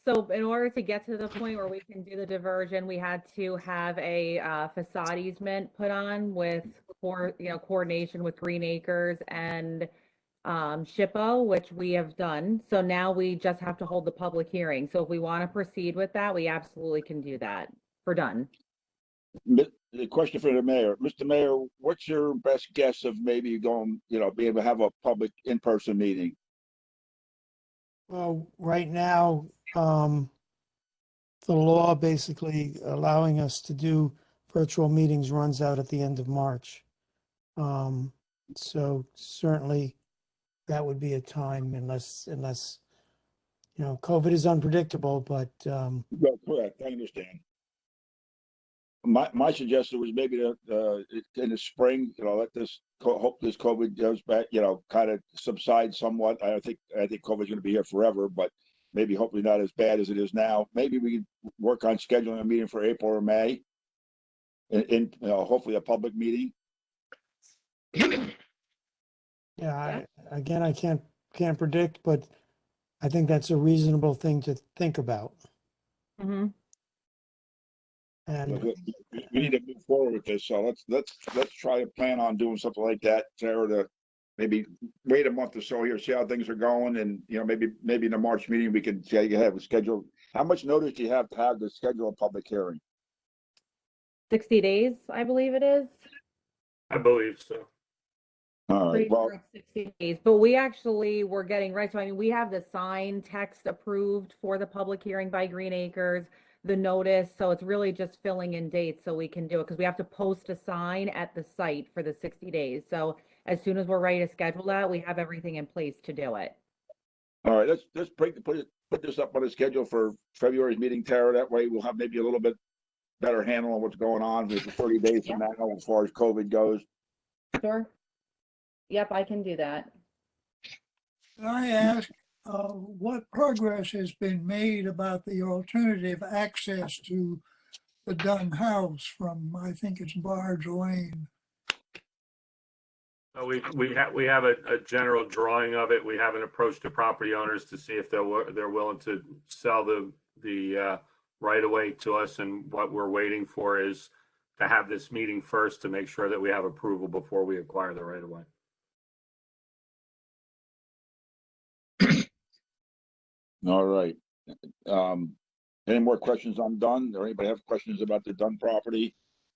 S1: So in order to get to the point where we can do the diversion, we had to have a facade easement put on with coordination with Green Acres and SHPO, which we have done. So now we just have to hold the public hearing. So if we want to proceed with that, we absolutely can do that. We're done.
S2: The question for the mayor, Mr. Mayor, what's your best guess of maybe being able to have a public in-person meeting?
S7: Well, right now, the law basically allowing us to do virtual meetings runs out at the end of March. So certainly that would be a time unless COVID is unpredictable, but
S2: Yeah, correct. I understand. My suggestion was maybe in the spring, let hope this COVID goes back, kind of subside somewhat. I think COVID's going to be here forever, but maybe hopefully not as bad as it is now. Maybe we can work on scheduling a meeting for April or May, in hopefully a public meeting.
S7: yeah, again, I can't predict, but I think that's a reasonable thing to think about.
S1: Mm-hmm.
S7: And
S2: We need to move forward with this. So let's try to plan on doing something like that, Sarah, to maybe wait a month or so here, see how things are going, and maybe in the March meeting we can have a schedule. How much notice do you have to schedule a public hearing?
S1: 60 days, I believe it is.
S12: I believe so.
S2: All right.
S1: Pretty
S2: Well,
S1: sure it's 60 days, but we actually were getting right. So I mean, we have the sign text approved for the public hearing by Green Acres, the notice. So it's really just filling in dates so we can do it because we have to post a sign at the site for the 60 days. So as soon as we're ready to schedule that, we have everything in place to do it.
S2: all right. Let's put this up on the schedule for February's meeting, Tara. That way we'll have maybe a little bit better handle on what's going on with 30 days from now as far as COVID goes.
S1: Sure. Yep, I can do that.
S15: Can I ask, what progress has been made about the alternative access to the Dunhaus from, I think it's Barge Lane?
S12: So we have a general drawing of it. We haven't approached the property owners to see if they're willing to sell the right of way to us. And what we're waiting for is to have this meeting first to make sure that we have approval before we acquire the right of way.
S2: All right. Any more questions on Dunn? Or anybody have questions about the Dunn property?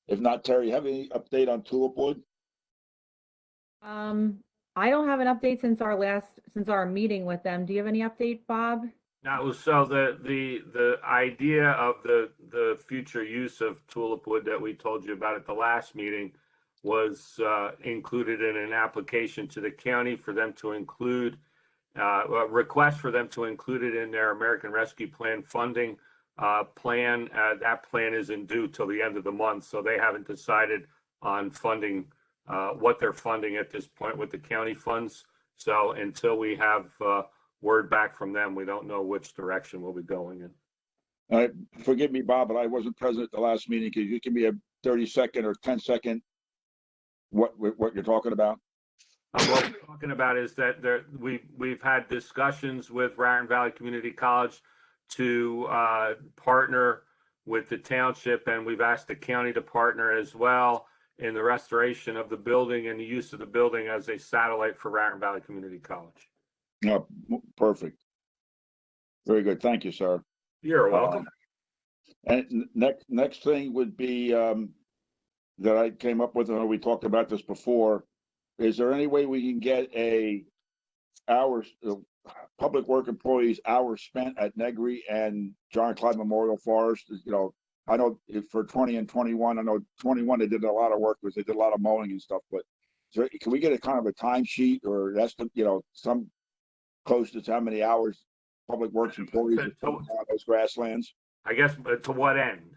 S2: If not, Terry, you have any update on Tulipwood?
S1: I don't have an update since our meeting with them. Do you have any update, Bob?
S12: Now, so the idea of the future use of Tulipwood that we told you about at the last meeting was included in an application to the county for them to include a request for them to include it in their American Rescue Plan funding plan. That plan isn't due till the end of the month, so they haven't decided on funding what they're funding at this point with the county funds. So until we have word back from them, we don't know which direction we'll be going in.
S2: All right, forgive me, Bob, but I wasn't present at the last meeting. Could you give me a 30-second or 10-second what you're talking about?
S12: What we're talking about is that we've had discussions with Raritan Valley Community College to partner with the township, and we've asked the county to partner as well in the restoration of the building and the use of the building as a satellite for Raritan Valley Community College.
S2: No, perfect. Very good. Thank you, sir.
S12: You're welcome.
S2: And next thing would be that I came up with, and we talked about this before. Is there any way we can get public work employees hours spent at Negri and John Clyde Memorial Forest? You know, I know for 20 and 21, I know 21 they did a lot of work because they did a lot of mowing and stuff. But can we get a kind of a timesheet or estimate? You know, some close to how many hours public works employees on those grasslands?
S12: I guess, but to what end?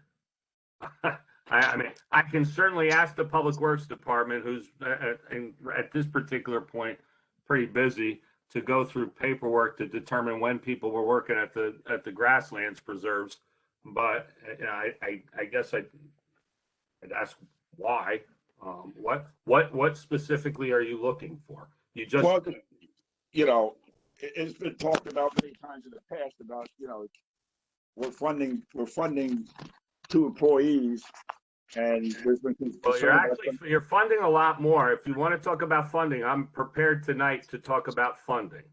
S12: I mean, I can certainly ask the Public Works Department, who's at this particular point pretty busy, to go through paperwork to determine when people were working at the grasslands preserves. But you know, I guess I'd ask why. What specifically are you looking for? You just
S2: well, you know, it's been talked about many times in the past about, you know, we're funding 2 employees, and there's been
S12: well, you're funding a lot more. If you want to talk about funding, I'm prepared tonight to talk about funding.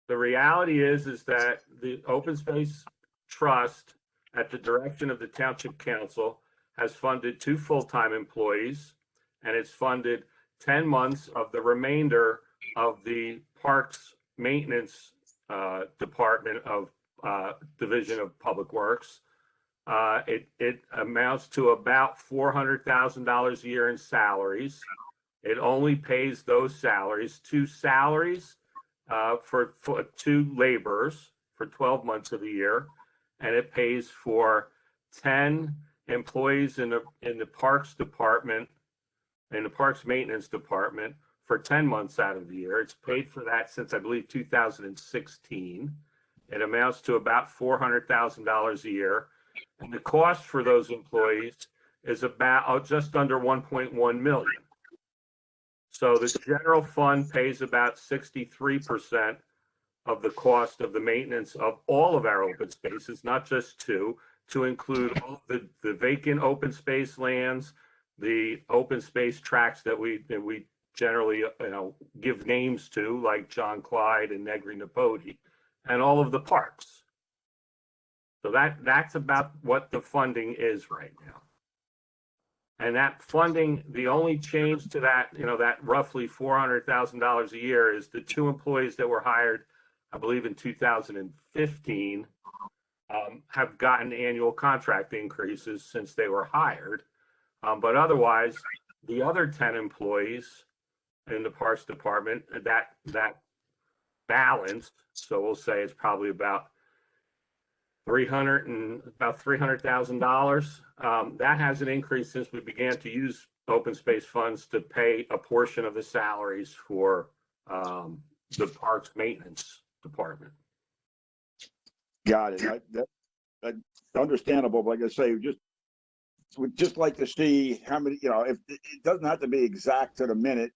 S12: The reality is that the Open Space Trust, at the direction of the Township Council, has funded 2 full-time employees, and it's funded 10 months of the remainder of the Parks Maintenance Department of Division of Public Works. It amounts to about $400,000 a year in salaries. It only pays those salaries, 2 salaries for 2 laborers for 12 months of the year, and it pays for 10 employees in the Parks Department, in the Parks Maintenance Department for 10 months out of the year. It's paid for that since, I believe, 2016. It amounts to about $400,000 a year. And the cost for those employees is about just under 1.1 million. So the general fund pays about 63% of the cost of the maintenance of all of our open spaces, not just 2, to include all the vacant open space lands, the open space tracts that we generally give names to, like John Clyde and Negri Napodi, and all of the parks. So that's about what the funding is right now. And that funding, the only change to that, that roughly $400,000 a year is the 2 employees that were hired, I believe in 2015, have gotten annual contract increases since they were hired. But otherwise, the other 10 employees in the Parks Department, that balanced, so we'll say it's probably about $300,000. That has an increase since we began to use open space funds to pay a portion of the salaries for the parks maintenance department.
S2: Got it. That's understandable. But like I say, we'd just like to see how many, if it doesn't have to be exact to the minute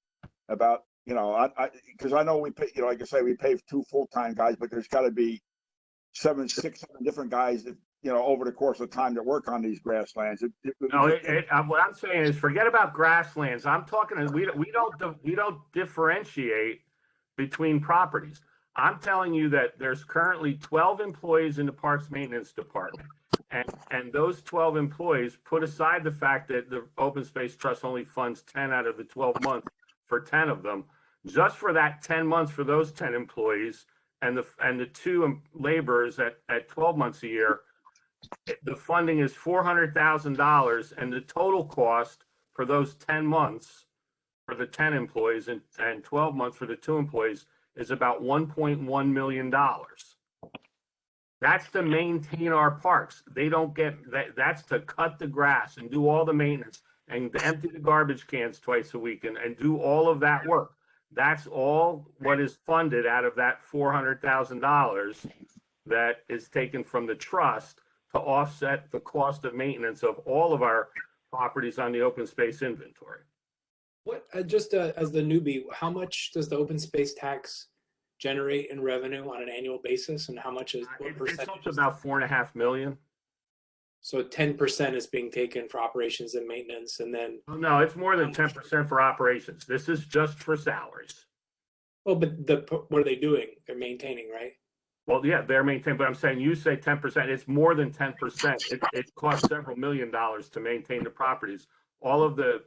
S2: about, because I know we pay, like I say, we pay 2 full-time guys, but there's got to be 6, 7 different guys that, over the course of time that work on these grasslands.
S12: What I'm saying is forget about grasslands. I'm talking, we don't differentiate between properties. I'm telling you that there's currently 12 employees in the Parks Maintenance Department. And those 12 employees, put aside the fact that the Open Space Trust only funds 10 out of the 12 months for 10 of them, just for that 10 months for those 10 employees and the 2 laborers at 12 months a year, the funding is $400,000, and the total cost for those 10 months for the 10 employees and 12 months for the 2 employees is about $1.1 million. That's to maintain our parks. They don't get that. That's to cut the grass and do all the maintenance and empty the garbage cans twice a week and do all of that work. That's all what is funded out of that $400,000 that is taken from the trust to offset the cost of maintenance of all of our properties on the open space inventory.
S17: What, just as the newbie, how much does the open space tax generate in revenue on an annual basis, and how much is what
S12: It's
S17: percentage?
S12: up to about $4.5 million.
S17: So 10% is being taken for operations and maintenance, and then
S12: No, it's more than 10% for operations. This is just for salaries.
S17: well, but what are they doing? They're maintaining, right?
S12: Well, yeah, they're maintaining, but I'm saying you say 10%. It's more than 10%. It costs several $1 million to maintain the properties. All of the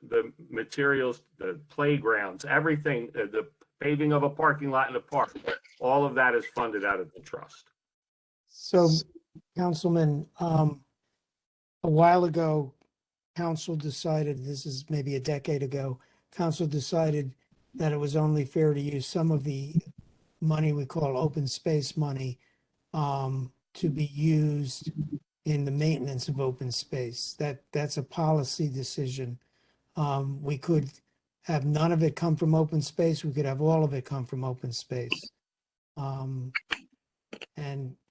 S12: materials, the playgrounds, everything, the paving of a parking lot in a park, all of that is funded out of the trust.
S7: So, Councilman, a while ago, council decided, this is maybe a decade ago, council decided that it was only fair to use some of the money we call open space money to be used in the maintenance of open space. That's a policy decision. We could have none of it come from open space. We could have all of it come from open space. And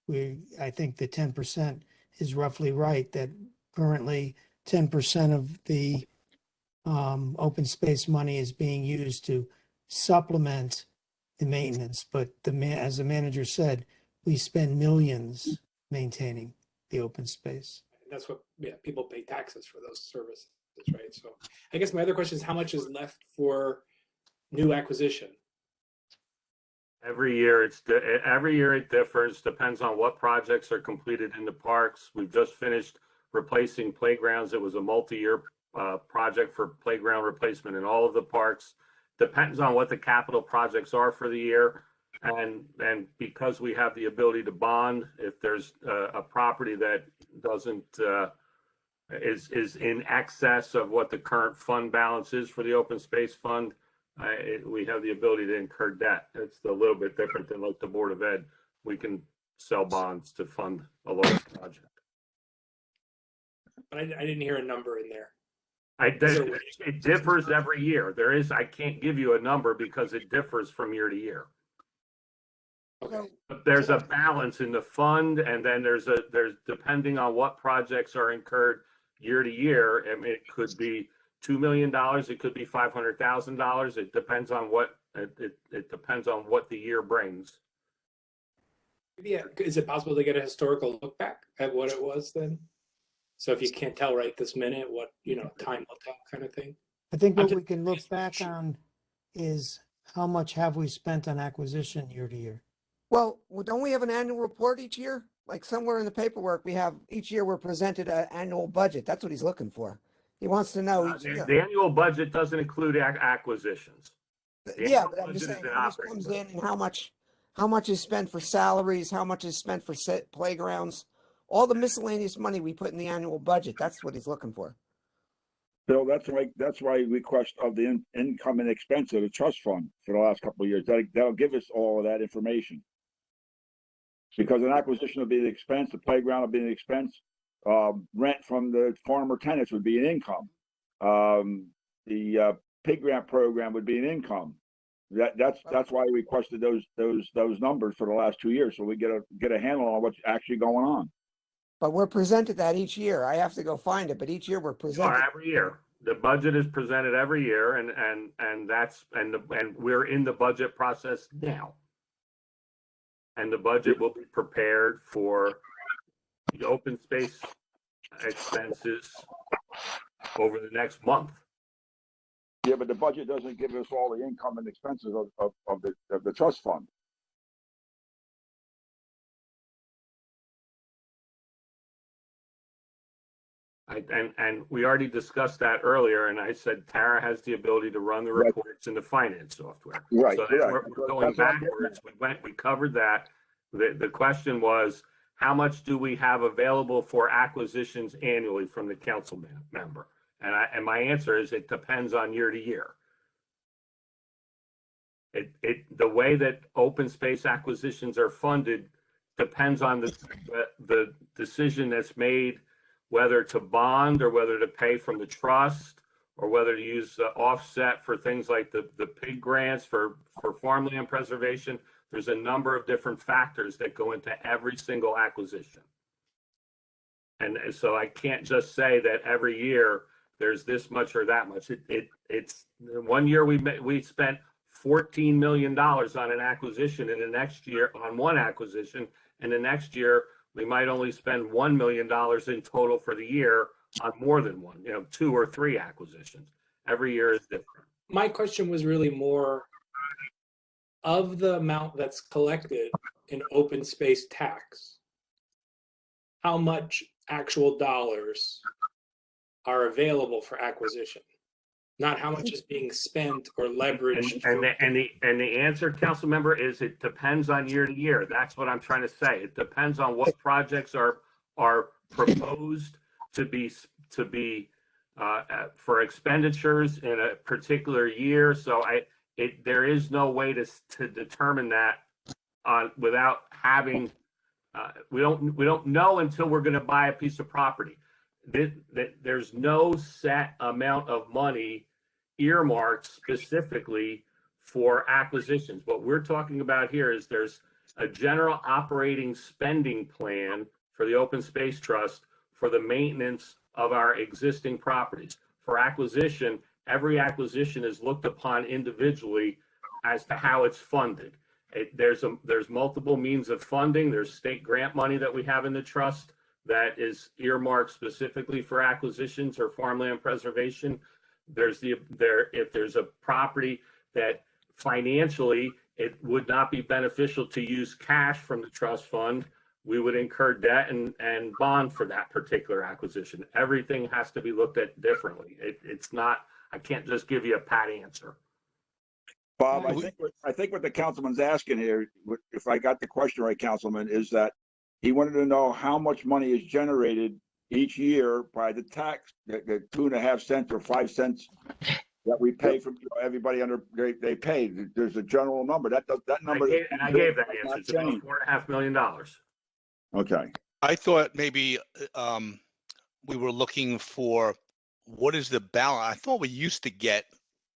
S7: I think the 10% is roughly right, that currently 10% of the open space money is being used to supplement the maintenance. But as the manager said, we spend millions maintaining the open space.
S17: And that's what people pay taxes for those services, right? So I guess my other question is how much is left for new acquisition?
S12: Every year it differs, depends on what projects are completed in the parks. We've just finished replacing playgrounds. It was a multi-year project for playground replacement in all of the parks. Depends on what the capital projects are for the year. And because we have the ability to bond, if there's a property that doesn't is in excess of what the current fund balance is for the open space fund, we have the ability to incur debt. It's a little bit different than like the Board of Ed. We can sell bonds to fund a large project.
S17: But I didn't hear a number in there.
S12: It differs every year. I can't give you a number because it differs from year to year.
S17: Okay.
S12: But there's a balance in the fund, and then there's depending on what projects are incurred year to year. I mean, it could be $2 million. It could be $500,000. It depends on what it depends on what the year brings.
S17: Yeah, is it possible to get a historical look back at what it was then? So if you can't tell right this minute, what time will tell, kind of thing.
S7: I think what we can look back on is how much have we spent on acquisition year to year?
S5: Well, don't we have an annual report each year? Like somewhere in the paperwork, we have each year we're presented an annual budget. That's what he's looking for. He wants to know each year.
S12: The annual budget doesn't include acquisitions.
S5: Yeah, but I'm just saying how much comes in and how much is spent for salaries, how much is spent for set playgrounds, all the miscellaneous money we put in the annual budget. That's what he's looking for.
S2: Bill, that's why request of the income and expense of the trust fund for the last couple of years. That'll give us all of that information. Because an acquisition will be an expense, the playground will be an expense, rent from the former tenants would be an income. The pig grant program would be an income. That's why we requested those numbers for the last 2 years, so we get a handle on what's actually going on.
S5: But we're presented that each year. I have to go find it, but each year we're presented.
S12: Every year. The budget is presented every year, and we're in the budget process now. And the budget will be prepared for the open space expenses over the next month.
S2: Yeah, but the budget doesn't give us all the income and expenses of the trust fund.
S12: And we already discussed that earlier, and I said Tara has the ability to run the reports in the finance software.
S2: Right.
S12: So we're going backwards. We covered that. The question was, how much do we have available for acquisitions annually from the council member? And my answer is it depends on year to year. The way that open space acquisitions are funded depends on the decision that's made, whether to bond or whether to pay from the trust, or whether to use offset for things like the pig grants for farmland preservation. There's a number of different factors that go into every single acquisition. And so I can't just say that every year there's this much or that much. It's 1 year we spent $14 million on an acquisition, and the next year on one acquisition, and the next year we might only spend $1 million in total for the year on more than one, 2 or 3 acquisitions. Every year is different.
S17: My question was really more of the amount that's collected in open space tax. How much actual dollars are available for acquisition? Not how much is being spent or leveraged.
S12: And the answer, council member, is it depends on year to year. That's what I'm trying to say. It depends on what projects are proposed to be for expenditures in a particular year. So there is no way to determine that without having. We don't know until we're going to buy a piece of property. There's no set amount of money earmarked specifically for acquisitions. What we're talking about here is there's a general operating spending plan for the Open Space Trust for the maintenance of our existing properties. For acquisition, every acquisition is looked upon individually as to how it's funded. There's multiple means of funding. There's state grant money that we have in the trust that is earmarked specifically for acquisitions or farmland preservation. If there's a property that financially it would not be beneficial to use cash from the trust fund, we would incur debt and bond for that particular acquisition. Everything has to be looked at differently. It's not, I can't just give you a pat answer.
S2: Bob, I think what the councilman's asking here, if I got the question right, Councilman, is that he wanted to know how much money is generated each year by the tax, the 2.5 cents or 5 cents that we pay from everybody they pay. There's a general number. That number.
S12: I gave that answer. It's about $4.5 million.
S2: Okay.
S8: I thought maybe we were looking for what is the balance. I thought we used to get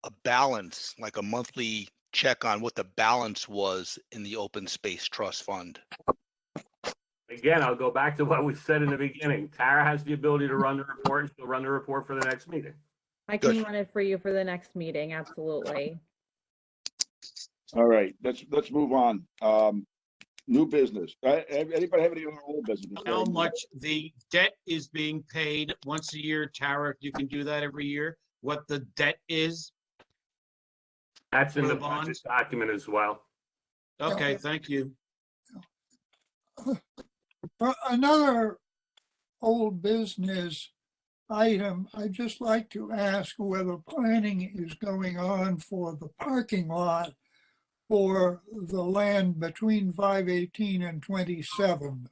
S8: a balance, like a monthly check on what the balance was in the open space trust fund.
S12: Again, I'll go back to what we said in the beginning. Tara has the ability to run the report, and she'll run the report for the next meeting.
S1: I can run it for you for the next meeting. Absolutely.
S2: All right, let's move on. New business. Anybody have any old business?
S6: How much the debt is being paid once a year, Tara? You can do that every year. What the debt is?
S12: That's in the budget document as well.
S6: Okay, thank you.
S15: Another old business item, I'd just like to ask whether planning is going on for the parking lot for the land between 518 and 27.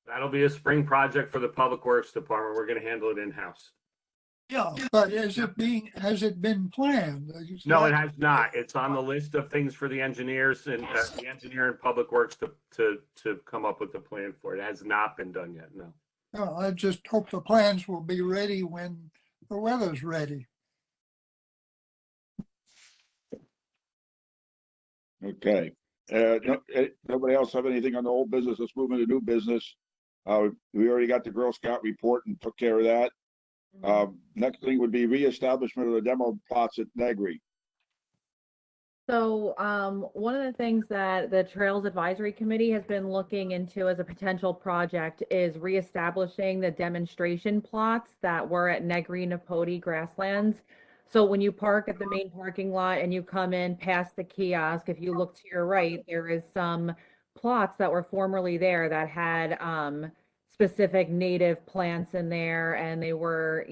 S12: That'll be a spring project for the Public Works Department. We're going to handle it in-house.
S15: Yeah, but has it been planned?
S12: No, it has not. It's on the list of things for the engineers and the engineer and Public Works to come up with the plan for it. It has not been done yet. No.
S15: No, I just hope the plans will be ready when the weather's ready.
S2: Okay. Nobody else have anything on the old business? Let's move into new business. We already got the Girl Scout report and took care of that. Next thing would be reestablishment of the demo plots at Negri.
S1: So one of the things that the Trails Advisory Committee has been looking into as a potential project is reestablishing the demonstration plots that were at Negri Napodi grasslands. So when you park at the main parking lot and you come in past the kiosk, if you look to your right, there is some plots that were formerly there that had specific native plants in there, and they were,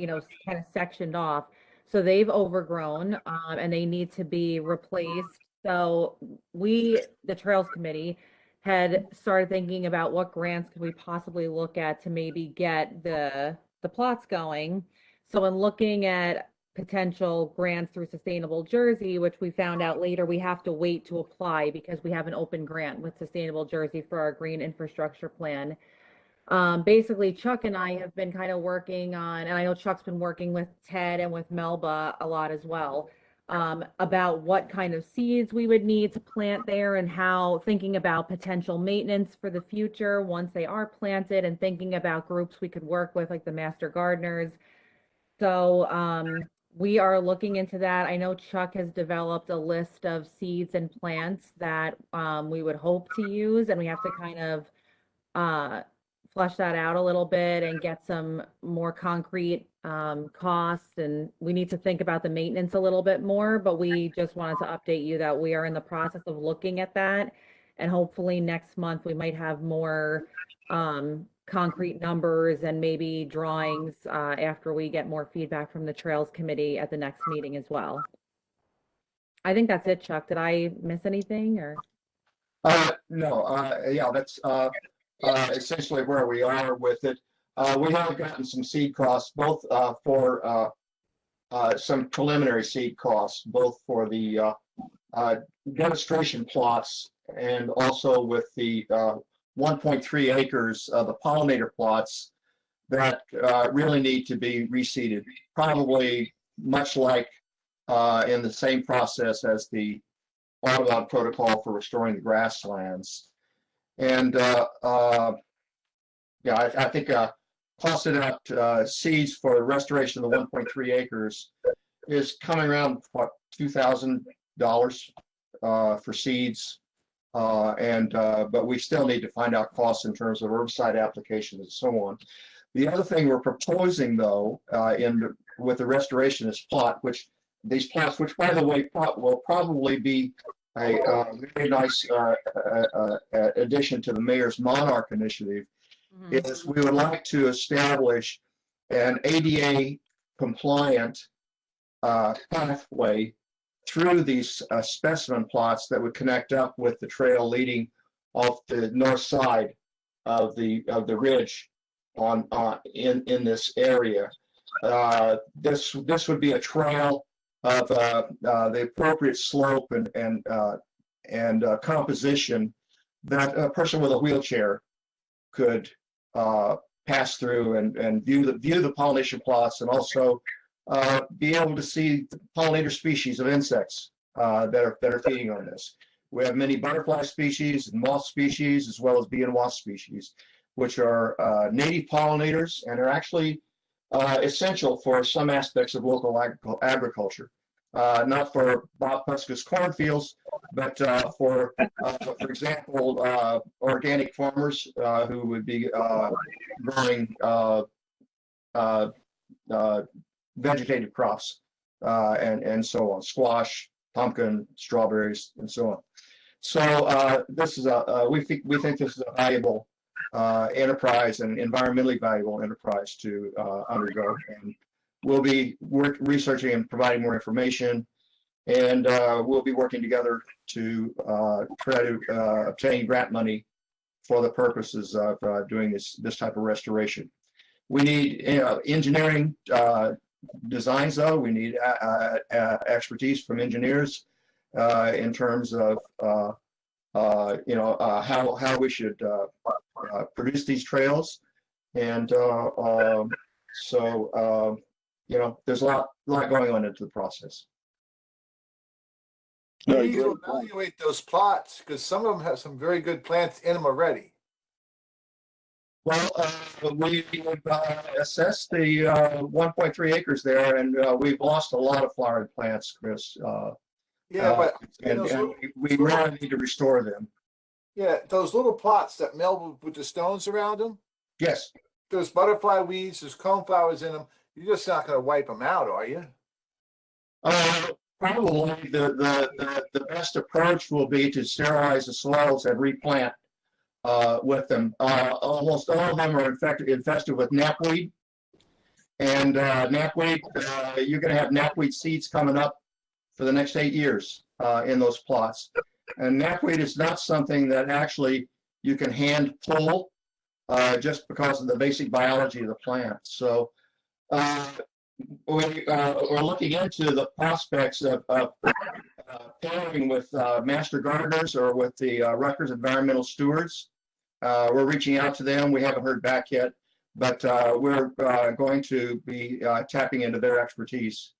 S1: kind of sectioned off. So they've overgrown and they need to be replaced. So the Trails Committee, had started thinking about what grants could we possibly look at to maybe get the plots going. So in looking at potential grants through Sustainable Jersey, which we found out later we have to wait to apply because we have an open grant with Sustainable Jersey for our green infrastructure plan. Basically, Chuck and I have been kind of working on, and I know Chuck's been working with Ted and with Melba a lot as well, about what kind of seeds we would need to plant there and how thinking about potential maintenance for the future once they are planted, and thinking about groups we could work with, like the master gardeners. So we are looking into that. I know Chuck has developed a list of seeds and plants that we would hope to use, and we have to kind of flesh that out a little bit and get some more concrete costs, and we need to think about the maintenance a little bit more, but we just wanted to update you that we are in the process of looking at that, and hopefully next month we might have more concrete numbers and maybe drawings after we get more feedback from the Trails Committee at the next meeting as well. I think that's it, Chuck. Did I miss anything or?
S13: No, yeah, that's essentially where we are with it. We have gotten some seed costs, both for some preliminary seed costs, both for the demonstration plots and also with the 1.3 acres of the pollinator plots that really need to be reseeded, probably much like in the same process as the Audubon protocol for restoring the grasslands. And yeah, I think costing out seeds for the restoration of the 1.3 acres is coming around, what, $2,000 for seeds. But we still need to find out costs in terms of herbicide applications and so on. The other thing we're proposing, though, with the restoration is these plots, which by the way will probably be a very nice addition to the Mayor's Monarch Initiative, is we would like to establish an ADA compliant pathway through these specimen plots that would connect up with the trail leading off the north side of the ridge in this area. This would be a trail of the appropriate slope and composition that a person with a wheelchair could pass through and view the pollination plots, and also be able to see the pollinator species of insects that are feeding on this. We have many butterfly species and moth species, as well as bee and wasp species, which are native pollinators and are actually essential for some aspects of local agriculture. Not for Bob Puska's cornfields, but for example, organic farmers who would be growing vegetative crops and so on, squash, pumpkin, strawberries, and so on. So this is we think this is a valuable enterprise, and environmentally valuable enterprise to undergo, and we'll be researching and providing more information, and we'll be working together to try to obtain grant money for the purposes of doing this type of restoration. We need engineering designs, though. We need expertise from engineers in terms of how we should produce these trails, and so there's a lot going on into the process.
S2: Yeah,
S16: We need to
S2: great point.
S16: evaluate those plots because some of them have some very good plants in them already.
S13: Well, we assessed the 1.3 acres there, and we've lost a lot of flowering plants, Chris.
S16: Yeah, but
S13: and
S16: those little,
S13: we really need to restore them.
S16: yeah, those little plots that meld with the stones around them,
S13: Yes.
S16: there's butterfly weeds, there's coneflowers in them. You're just not going to wipe them out, are you?
S13: Probably the best approach will be to sterilize the soils and replant with them. Almost all of them are infested with knapweed. And knapweed, you're going to have knapweed seeds coming up for the next 8 years in those plots. And knapweed is not something that actually you can hand pull just because of the basic biology of the plant. So we're looking into the prospects of pairing with master gardeners or with the Rutgers environmental stewards. We're reaching out to them. We haven't heard back yet, but we're going to be tapping into their expertise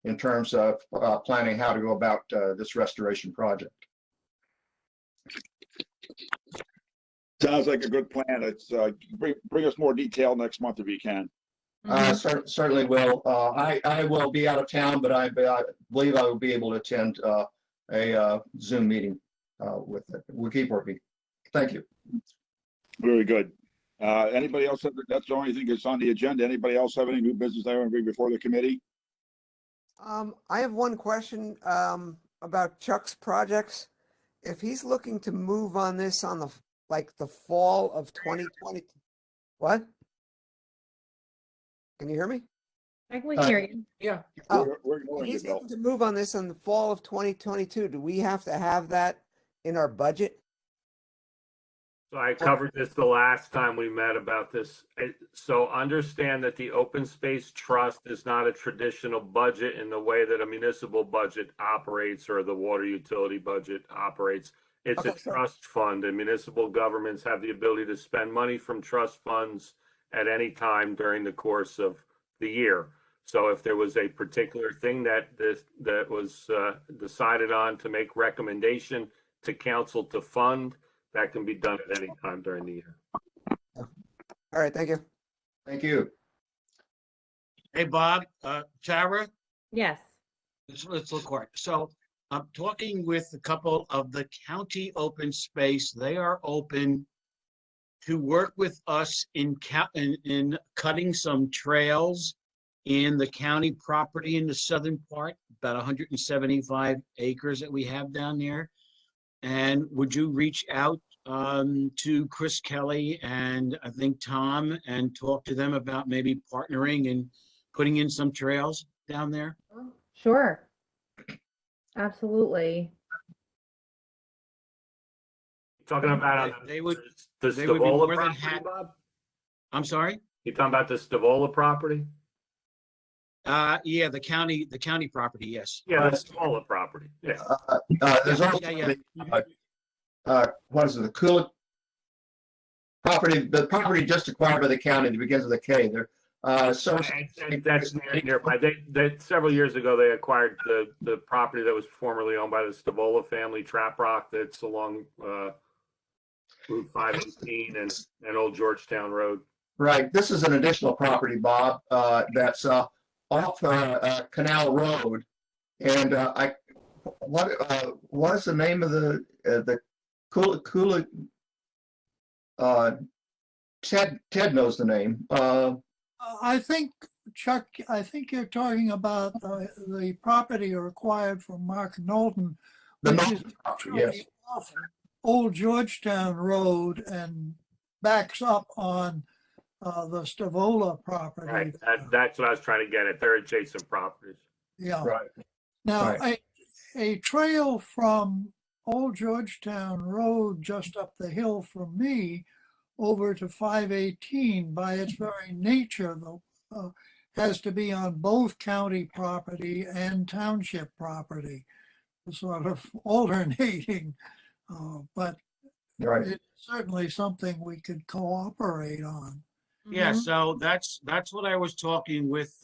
S13: in terms of planning how to go about this restoration project.
S2: Sounds like a good plan. It's bring us more detail next month if you can.
S13: Certainly will. I will be out of town, but I believe I will be able to attend a Zoom meeting with it. We'll keep working. Thank you.
S2: Very good. Anybody else? That's the only thing that's on the agenda. Anybody else have any new business they want to bring before the committee?
S5: I have one question about Chuck's projects. If he's looking to move on this on the fall of 2020, what? Can you hear me?
S1: I can hear you.
S17: Yeah.
S5: Oh,
S2: we're
S5: if he's looking to move on this in the fall of 2022, do we have to have that in our budget?
S12: So I covered this the last time we met about this. So understand that the open space trust is not a traditional budget in the way that a municipal budget operates or the water utility budget operates. It's a trust fund, and municipal governments have the ability to spend money from trust funds at any time during the course of the year. So if there was a particular thing that was decided on to make recommendation to council to fund, that can be done at any time during the year.
S5: All right, thank you.
S13: Thank you.
S6: Hey, Bob, Tara,
S1: Yes.
S6: let's look hard. So I'm talking with a couple of the county open space. They are open to work with us in cutting some trails in the county property in the southern part, about 175 acres that we have down there. And would you reach out to Chris Kelly and I think Tom and talk to them about maybe partnering and putting in some trails down there?
S1: Sure. Absolutely.
S12: Talking about
S6: they would
S12: the
S6: be more
S12: Stavola
S6: than
S12: property,
S6: happy.
S12: Bob?
S6: I'm sorry?
S12: You talking about the Stavola property?
S6: Yeah, the county property, yes.
S12: Yeah, the Stavola property. Yeah.
S13: There's also what is it, the Tulip property, the property just acquired by the county that begins with a K there. So
S12: that's nearby. They several years ago they acquired the property that was formerly owned by the Stavola family, Trap Rock, that's along Route 518 and Old Georgetown Road.
S13: Right. This is an additional property, Bob, that's off Canal Road, and what is the name of the Kula? Ted knows the name.
S15: I think, Chuck, I think you're talking about the property acquired from Mark Knowlton,
S13: The
S15: which
S13: Knowlton
S15: is
S13: property,
S15: actually
S13: yes.
S15: off Old Georgetown Road and backs up on the Stavola property.
S12: Right. That's what I was trying to get at. They're adjacent properties.
S15: Yeah.
S13: Right.
S15: Now,
S13: Right.
S15: a trail from Old Georgetown Road just up the hill from me over to 518 by its very nature, though, has to be on both county property and township property, sort of alternating. But
S13: Right.
S15: it's certainly something we could cooperate on.
S6: Yeah, so that's what I was talking with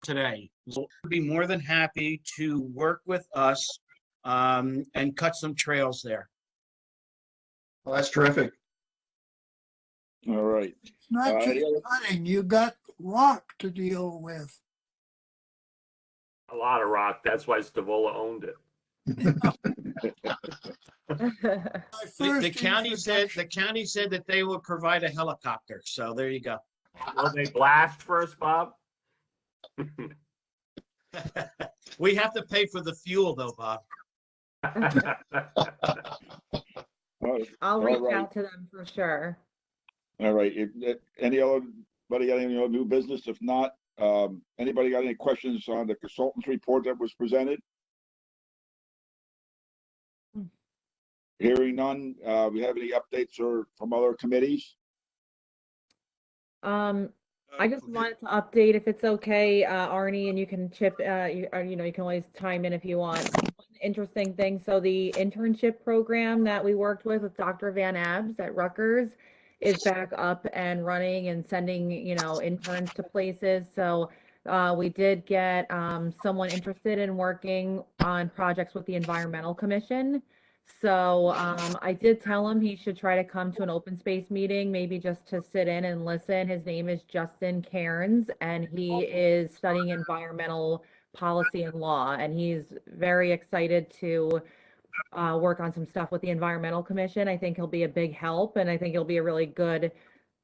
S6: today. So we'd be more than happy to work with us and cut some trails there.
S13: Well, that's terrific.
S2: All right.
S15: It's not just
S2: any other-
S15: cutting, you got rock to deal with.
S12: A lot of rock. That's why Stavola owned it.
S6: The county said that they will provide a helicopter. So there you go.
S12: Will they blast first, Bob?
S6: We have to pay for the fuel though, Bob.
S1: I'll
S2: All
S1: reach
S2: right.
S1: out to them for sure.
S2: All right. Anybody got any other new business? If not, anybody got any questions on the consultant's report that was presented? Hearing none, we have any updates or from other committees?
S1: I just wanted to update, if it's okay, Arnie, and you can chip, you can always chime in if you want. One interesting thing, so the internship program that we worked with Dr. Van Abs at Rutgers is back up and running and sending, interns to places. So we did get someone interested in working on projects with the Environmental Commission. So I did tell him he should try to come to an open space meeting, maybe just to sit in and listen. His name is Justin Cairns, and he is studying environmental policy and law, and he's very excited to work on some stuff with the Environmental Commission. I think he'll be a big help, and I think it'll be a really good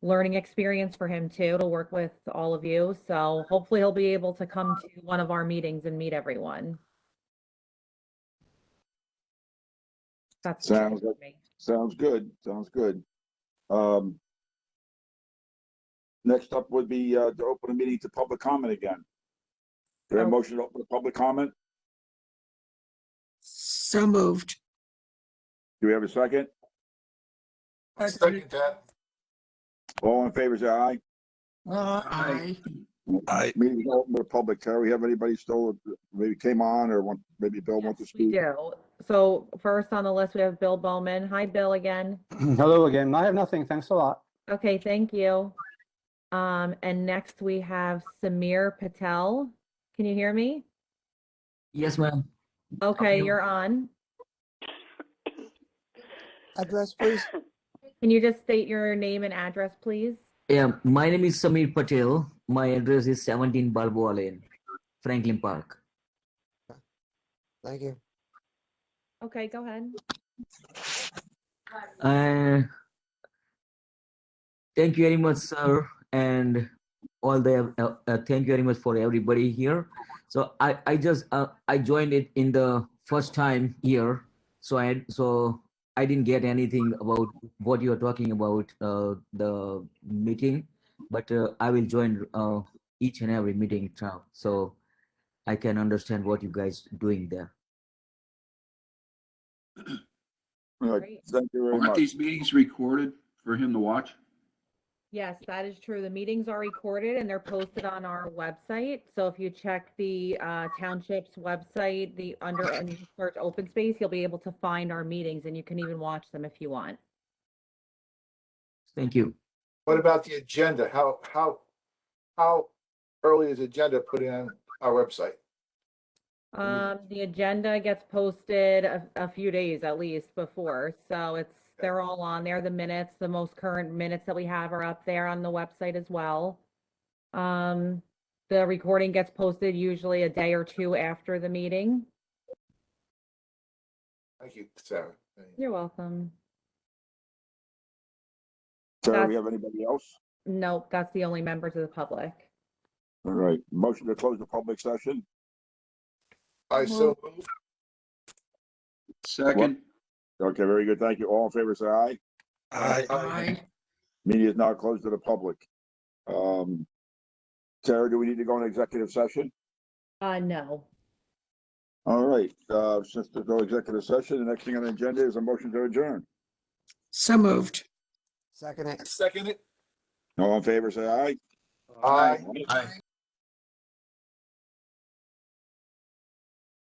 S1: learning experience for him too, to work with all of you. So hopefully he'll be able to come to one of our meetings and meet everyone. That's
S2: Sounds good. Sounds good. Next up would be to open a meeting to public comment again. Do I have a motion to open the public comment?
S3: So moved.
S2: Do we have a second?
S16: Second that.
S2: All in favor, say aye.
S3: Aye.
S8: Aye.
S2: Meeting open to the public. Terry, have anybody still maybe came on or maybe Bill want to
S1: We
S2: speak?
S1: do. So first on the list, we have Bill Bowman. Hi, Bill, again.
S9: Hello again. I have nothing. Thanks a lot.
S1: Okay, thank you. And next we have Samir Patel. Can you hear me?
S18: Yes, ma'am.
S1: Okay, you're on.
S5: Address, please.
S1: Can you just state your name and address, please?
S18: Yeah, my name is Samir Patel. My address is 17 Balboa Lane, Franklin Park.
S5: Thank you.
S1: Okay, go ahead.
S18: Thank you very much, sir, and all the thank you very much for everybody here. So I just I joined it in the first time here, so I didn't get anything about what you are talking about the meeting, but I will join each and every meeting now, so I can understand what you guys doing there.
S2: All right, thank you very
S4: Aren't
S2: much.
S4: these meetings recorded for him to watch?
S1: Yes, that is true. The meetings are recorded and they're posted on our website. So if you check the township's website, and you search open space, you'll be able to find our meetings, and you can even watch them if you want.
S18: Thank you.
S16: What about the agenda? How early is the agenda put in on our website?
S1: The agenda gets posted a few days at least before, so they're all on there. The minutes, the most current minutes that we have are up there on the website as well. The recording gets posted usually a day or two after the meeting.
S16: Thank you, Sarah.
S1: You're welcome.
S2: Sarah, we have anybody else?
S1: Nope, that's the only members of the public.
S2: All right, motion to close the public session.
S16: I so move.
S4: Second.
S2: Okay, very good. Thank you. All in favor, say aye.
S3: Aye.
S2: Meeting is now closed to the public. Sarah, do we need to go into executive session?
S1: No.
S2: All right, since there's no executive session, the next thing on the agenda is a motion to adjourn.
S3: So moved.
S5: Second it.
S16: Second it.
S2: All in favor, say aye.
S16: Aye.
S2: Aye.